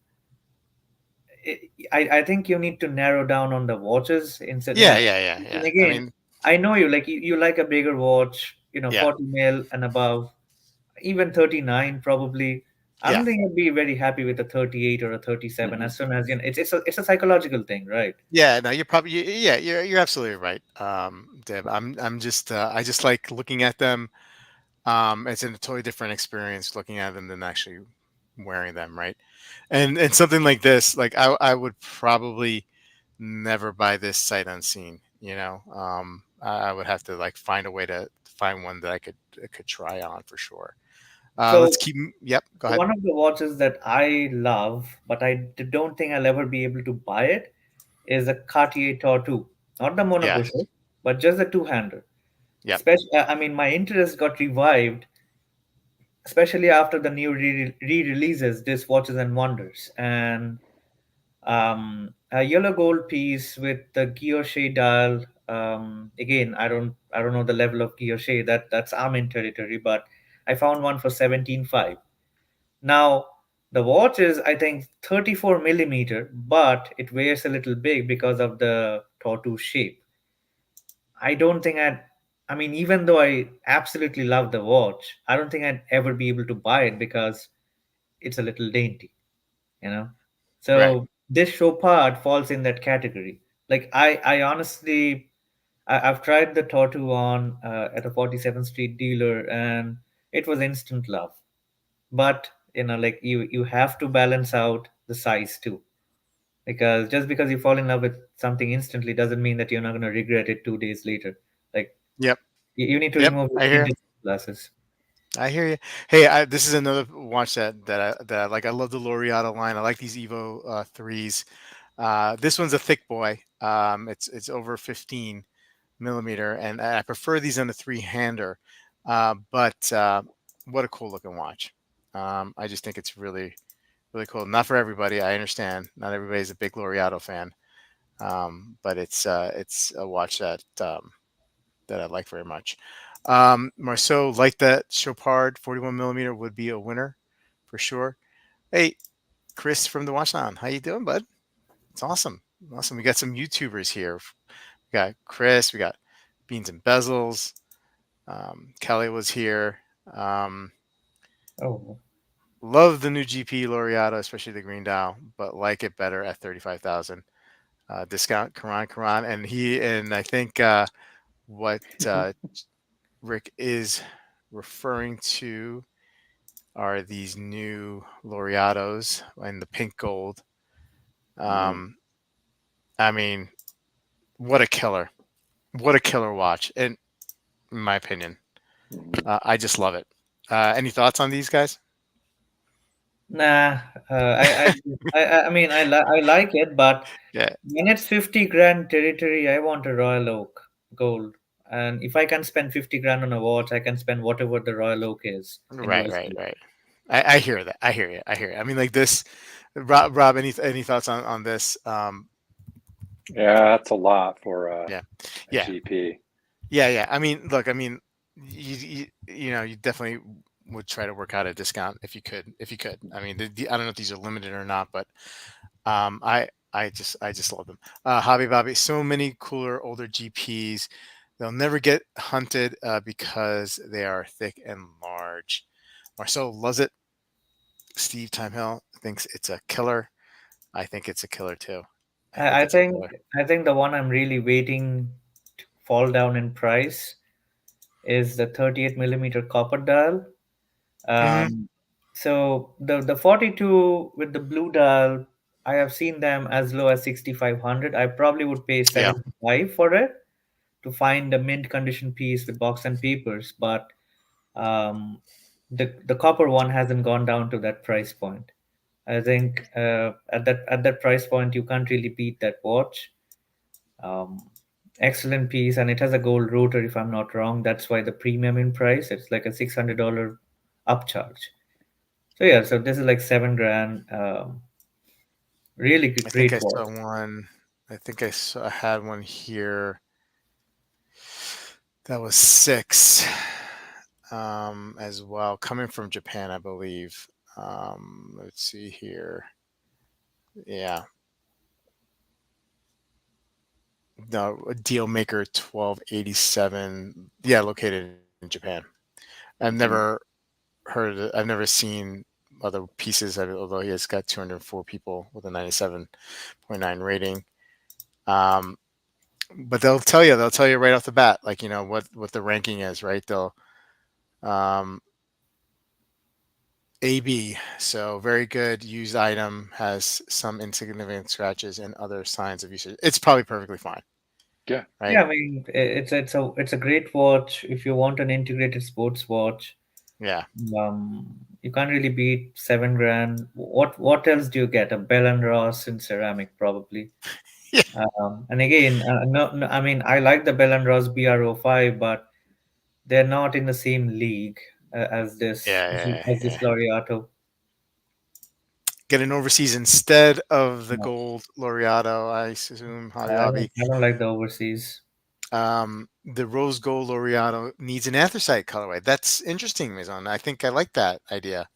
Speaker 2: I think you need to narrow down on the watches instead.
Speaker 1: Yeah. Yeah. Yeah.
Speaker 2: And
Speaker 1: Yeah. I
Speaker 2: again,
Speaker 1: mean,
Speaker 2: I know you like you like a bigger watch,
Speaker 1: yeah.
Speaker 2: 40 mil and above, even 39 probably. I
Speaker 1: Yeah.
Speaker 2: don't think I'd be very happy with a 38 or a 37.
Speaker 3: Hmm.
Speaker 2: As soon as it's a psychological thing, right?
Speaker 1: Yeah. No, you're probably yeah. You're absolutely right, Deb. I'm just I just like looking at them. It's a totally different experience looking at them than actually. wearing them, right? And something like this, like I would probably never buy this sight unseen. I would have to like find a way to find one that I could try on for sure. Let's
Speaker 2: So
Speaker 1: keep. Yep, go ahead.
Speaker 2: one of the watches that I love, but don't think I'll ever be able to buy it, is a Cartier Tortue. Not the
Speaker 1: Yeah,
Speaker 2: monopusher, but just the two-hander.
Speaker 1: yep,
Speaker 2: I mean, my interest got revived, especially after the new re-releases, this Watches and Wonders, and a yellow gold piece with the guilloche dial. Again, I don't know the level of guilloche. That's Amin territory, but I found one for 17.5. Now, the watch is, I think, 34 millimeter, but it weighs a little big because of the tortoise shape. I don't think I mean, even though I absolutely love the watch, I don't think I'd ever be able to buy it because it's a little dainty, you know?
Speaker 1: right.
Speaker 2: So this show part falls in that category. Like, I honestly, I've tried the tortoise on at a 47th Street dealer, and it was instant love. But like, you have to balance out the size too, because just because you fall in love with something instantly doesn't mean that you're not going to regret it 2 days later. Like,
Speaker 1: Yep,
Speaker 2: you need to
Speaker 1: yep.
Speaker 2: remove
Speaker 1: I
Speaker 2: the
Speaker 1: hear.
Speaker 2: distance glasses.
Speaker 1: I hear you. Hey, this is another watch that I like. I love the Laureato line. I like these Evo threes. This one's a thick boy. It's over 15 millimeter, and I prefer these on the three hander. But what a cool looking watch. I just think it's really really cool. Not for everybody. I understand. Not everybody's a big Laureato fan, but it's a watch that I like very much. Marceau, like that Chopard 41 millimeter would be a winner for sure. Hey, Chris from the Watch On, how you doing, bud? It's awesome. Awesome. We got some YouTubers here. We got Chris. We got Beans and Bezels. Kelly was here. Um,
Speaker 2: Oh,
Speaker 1: love the new GP Laureato, especially the green dial, but like it better at 35,000. Discount Karan, and I think what Rick is referring to are these new Laureatos in the pink gold.
Speaker 3: Mm-hmm.
Speaker 1: Um, I mean, what a killer! What a killer watch, in my opinion.
Speaker 3: Mm-hmm.
Speaker 1: I just love it. Any thoughts on these guys?
Speaker 2: nah. I mean, I like it, but
Speaker 1: Yeah,
Speaker 2: when it's 50 grand territory, I want a Royal Oak gold. And if I can spend 50 grand on a watch, I can spend whatever the Royal Oak is in
Speaker 1: right, right,
Speaker 2: USD.
Speaker 1: right. I hear that. I hear you. I hear you. I mean, like this, Rob, any thoughts on this?
Speaker 3: Yeah, that's a lot for
Speaker 1: Yeah,
Speaker 3: a
Speaker 1: yeah,
Speaker 3: GP.
Speaker 1: yeah. I mean, look, I mean, you definitely would try to work out a discount if you could, I mean, I don't know if these are limited or not, but I just love them. Hobby Bobby, so many cooler older GPs. They'll never get hunted because they are thick and large. Marcel loves it. Steve Timehill thinks it's a killer. I think it's a killer too. I think
Speaker 2: I, I
Speaker 1: it's a
Speaker 2: think
Speaker 1: killer.
Speaker 2: I think the one I'm really waiting to fall down in price is the 38 millimeter copper dial.
Speaker 1: Hmm.
Speaker 2: Um, so the 42 with the blue dial, I have seen them as low as 6,500. I probably would pay
Speaker 1: Yeah,
Speaker 2: 75 for it to find a mint condition piece with box and papers, but um, the copper one hasn't gone down to that price point. I think at that price point, you can't really beat that watch. Um, Excellent piece, and it has a gold rotor, if I'm not wrong. That's why the premium in price. It's like a $600 upcharge. So yeah, so this is like 7 grand. Really
Speaker 1: I think
Speaker 2: great
Speaker 1: I
Speaker 2: watch.
Speaker 1: saw one. I think I had one here that was six as well, coming from Japan, I believe. Let's see here. Yeah, no, Deal Maker 1287. Yeah, located in Japan. I've never
Speaker 3: Mm-hmm.
Speaker 1: I've never seen other pieces of it, although he has got 204 people with a 97.9 rating. Um, but they'll tell you right off the bat, like, what the ranking is, right? Um, AB. So very good used item, has some insignificant scratches and other signs of usage. It's probably perfectly fine,
Speaker 3: Yeah.
Speaker 1: right?
Speaker 2: Yeah, I mean, it's a great watch if you want an integrated sports watch.
Speaker 1: Yeah.
Speaker 2: You can't really beat 7 grand. What else do you get? A Bell and Ross in ceramic, probably.
Speaker 1: Yeah.
Speaker 2: And again, no, I mean, I like the Bell and Ross BR05, but they're not in the same league as this
Speaker 1: Yeah. Yeah.
Speaker 2: as this
Speaker 1: Yeah.
Speaker 2: Laureato.
Speaker 1: Get an overseas instead of the
Speaker 2: No,
Speaker 1: gold Laureato, I assume, Hobby
Speaker 2: I don't,
Speaker 1: Lobby.
Speaker 2: I don't like the overseas.
Speaker 1: The rose gold Laureato needs an anthracite colorway. That's interesting, Maison. I think I like that idea.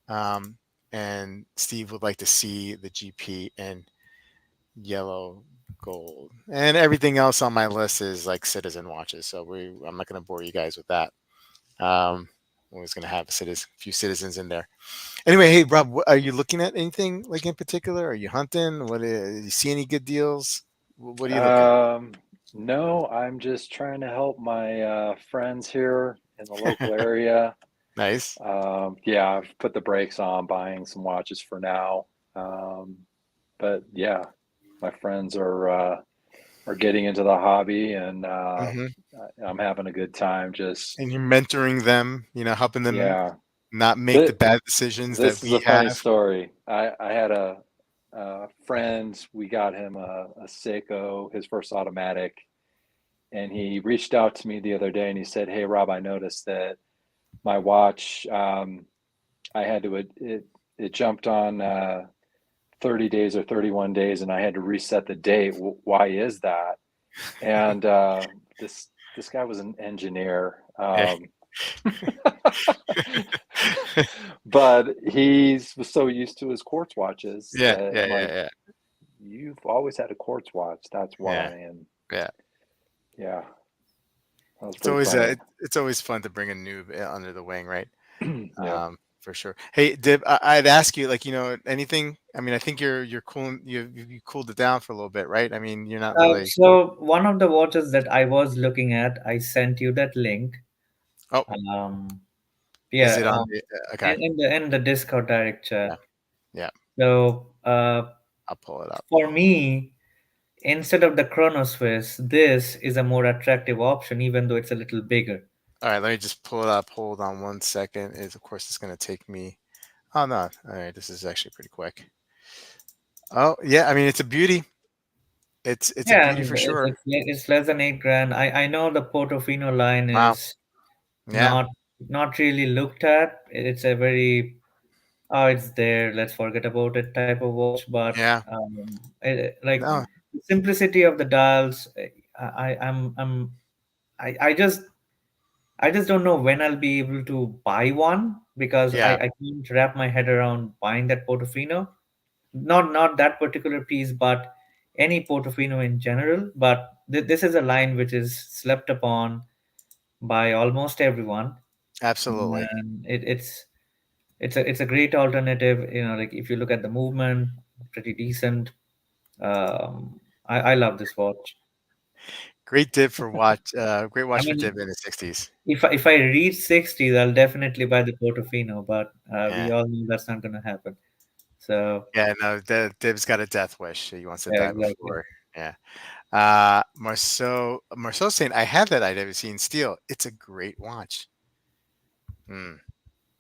Speaker 1: Um, and Steve would like to see the GP in yellow gold. And everything else on my list is like citizen watches. So I'm not going to bore you guys with that. We're just going to have few citizens in there. Anyway, hey Rob, are you looking at anything like in particular? Are you hunting? You see any good deals? What are you looking?
Speaker 3: Um, no, I'm just trying to help my friends here in the local area.
Speaker 1: Nice.
Speaker 3: Yeah, I've put the brakes on buying some watches for now. Um, but yeah, my friends are getting into the hobby, and
Speaker 1: Hmm.
Speaker 3: I'm having a good time. Just
Speaker 1: And you're mentoring them, helping them
Speaker 3: yeah,
Speaker 1: not make the
Speaker 3: this
Speaker 1: bad decisions that
Speaker 3: this is a
Speaker 1: we
Speaker 3: funny
Speaker 1: have.
Speaker 3: story. I had a friend. We got him a Seiko, his first automatic, and he reached out to me the other day and he said, "Hey Rob, I noticed that my watch, I had to it jumped on 30 days or 31 days, and I had to reset the date. Why is that?" And this guy was an engineer,
Speaker 1: Yeah.
Speaker 3: but he's was so used to his quartz watches
Speaker 1: Yeah,
Speaker 3: that
Speaker 1: yeah,
Speaker 3: I'm like,
Speaker 1: yeah,
Speaker 3: "You've always had a quartz watch. That's
Speaker 1: yeah,
Speaker 3: why." And
Speaker 1: yeah.
Speaker 3: yeah, that was
Speaker 1: It's
Speaker 3: pretty
Speaker 1: always
Speaker 3: funny.
Speaker 1: it's always fun to bring a noob under the wing, right?
Speaker 3: Yeah.
Speaker 1: For sure. Hey, Dib, I'd ask you, like, anything. I mean, I think you're cool. You cooled it down for a little bit, right? I mean, you're not really.
Speaker 2: So one of the watches that I was looking at, I sent you that link.
Speaker 1: Oh,
Speaker 2: Um,
Speaker 1: is
Speaker 2: yeah,
Speaker 1: it on the? Okay.
Speaker 2: in the Discord direct
Speaker 1: Yeah,
Speaker 2: chat.
Speaker 1: yeah.
Speaker 2: So
Speaker 1: I'll pull it up.
Speaker 2: for me, instead of the Chrono Swiss, this is a more attractive option, even though it's a little bigger.
Speaker 1: All right, let me just pull it up. Hold on one second. Of course, it's going to take me. Oh no! All right, this is actually pretty quick. Oh yeah, I mean, it's a beauty. It's a
Speaker 2: Yeah,
Speaker 1: beauty
Speaker 2: and
Speaker 1: for sure.
Speaker 2: it's less than 8 grand. I know the Portofino line
Speaker 1: Wow.
Speaker 2: is
Speaker 1: Yeah.
Speaker 2: not really looked at. It's a very it's there, let's forget about it type of watch. But
Speaker 1: Yeah.
Speaker 2: like
Speaker 1: No.
Speaker 2: the simplicity of the dials, I I'm I'm I just don't know when I'll be able to buy one because I,
Speaker 1: Yeah.
Speaker 2: I can't wrap my head around buying that Portofino. Not that particular piece, but any Portofino in general. But this is a line which is slept upon by almost everyone,
Speaker 1: Absolutely.
Speaker 2: and it's a great alternative. Like if you look at the movement, pretty decent. I love this watch.
Speaker 1: Great dip for watch. Great
Speaker 2: I
Speaker 1: watch for
Speaker 2: mean,
Speaker 1: dip in the 60s.
Speaker 2: if I reach 60s, I'll definitely buy the Portofino, but we
Speaker 1: Yeah.
Speaker 2: all know that's not going to happen. So
Speaker 1: Yeah. No, Dib's got a death wish. He wants to
Speaker 2: yeah,
Speaker 1: die
Speaker 2: exactly.
Speaker 1: before. Yeah. Marceau saying, I have that IWC in steel. It's a great watch. Hmm.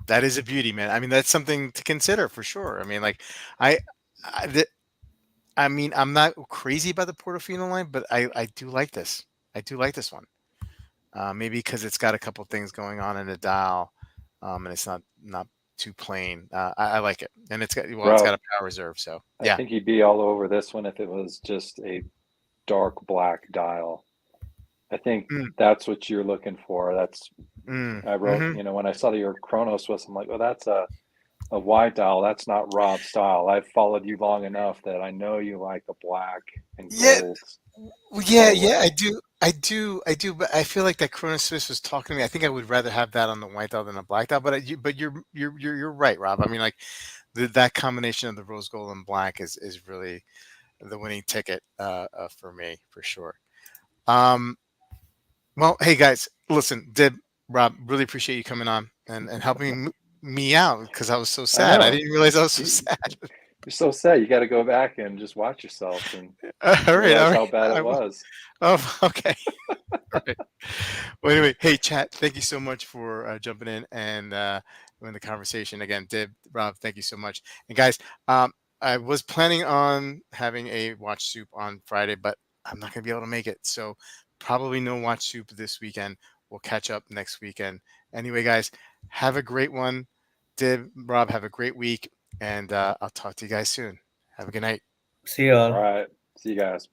Speaker 1: That is a beauty, man. I mean, that's something to consider for sure. I mean, like, I, I, the, I mean, I'm not crazy about the Portofino line, but I do like this. I do like this one. Maybe because it's got a couple things going on in the dial, and it's not too plain. I like it, and it's got
Speaker 3: Rob,
Speaker 1: a power reserve. So
Speaker 3: I
Speaker 1: yeah.
Speaker 3: think you'd be all over this one if it was just a dark black dial. I think
Speaker 1: Mm,
Speaker 3: that's what you're looking for. I wrote,
Speaker 1: mm-hmm.
Speaker 3: when I saw that your Chronos was, I'm like, oh, that's a white dial. That's not Rob's style. I've followed you long enough that I know you like a black and
Speaker 1: Yeah,
Speaker 3: gold
Speaker 1: well, yeah. I
Speaker 3: colorway.
Speaker 1: do, I do, I do. But I feel like that Cronus Swiss was talking to me. I think I would rather have that on the white dial than a black dial. But you're right, Rob. I mean, like that combination of the rose gold and black is really the winning ticket for me for sure. Um, well, hey guys, listen, Dib, Rob, really appreciate you coming on and helping. me out because I was so
Speaker 3: I
Speaker 1: sad. I
Speaker 3: know.
Speaker 1: didn't realize I was so
Speaker 3: You,
Speaker 1: sad.
Speaker 3: you're so sad. You got to go back and just watch yourself and
Speaker 1: All right, all
Speaker 3: realize
Speaker 1: right.
Speaker 3: how bad it
Speaker 1: I will.
Speaker 3: was.
Speaker 1: Oh, okay. All right. Well, anyway, hey, chat. Thank you so much for jumping in and in the conversation again. Dib, Rob, thank you so much. And guys, I was planning on having a watch soup on Friday, but I'm not going to be able to make it. So probably no watch soup this weekend. We'll catch up next weekend. Anyway, guys, have a great one. Dib, Rob, have a great week, and I'll talk to you guys soon. Have a good night.
Speaker 2: See you
Speaker 3: All
Speaker 2: all.
Speaker 3: right. See you guys.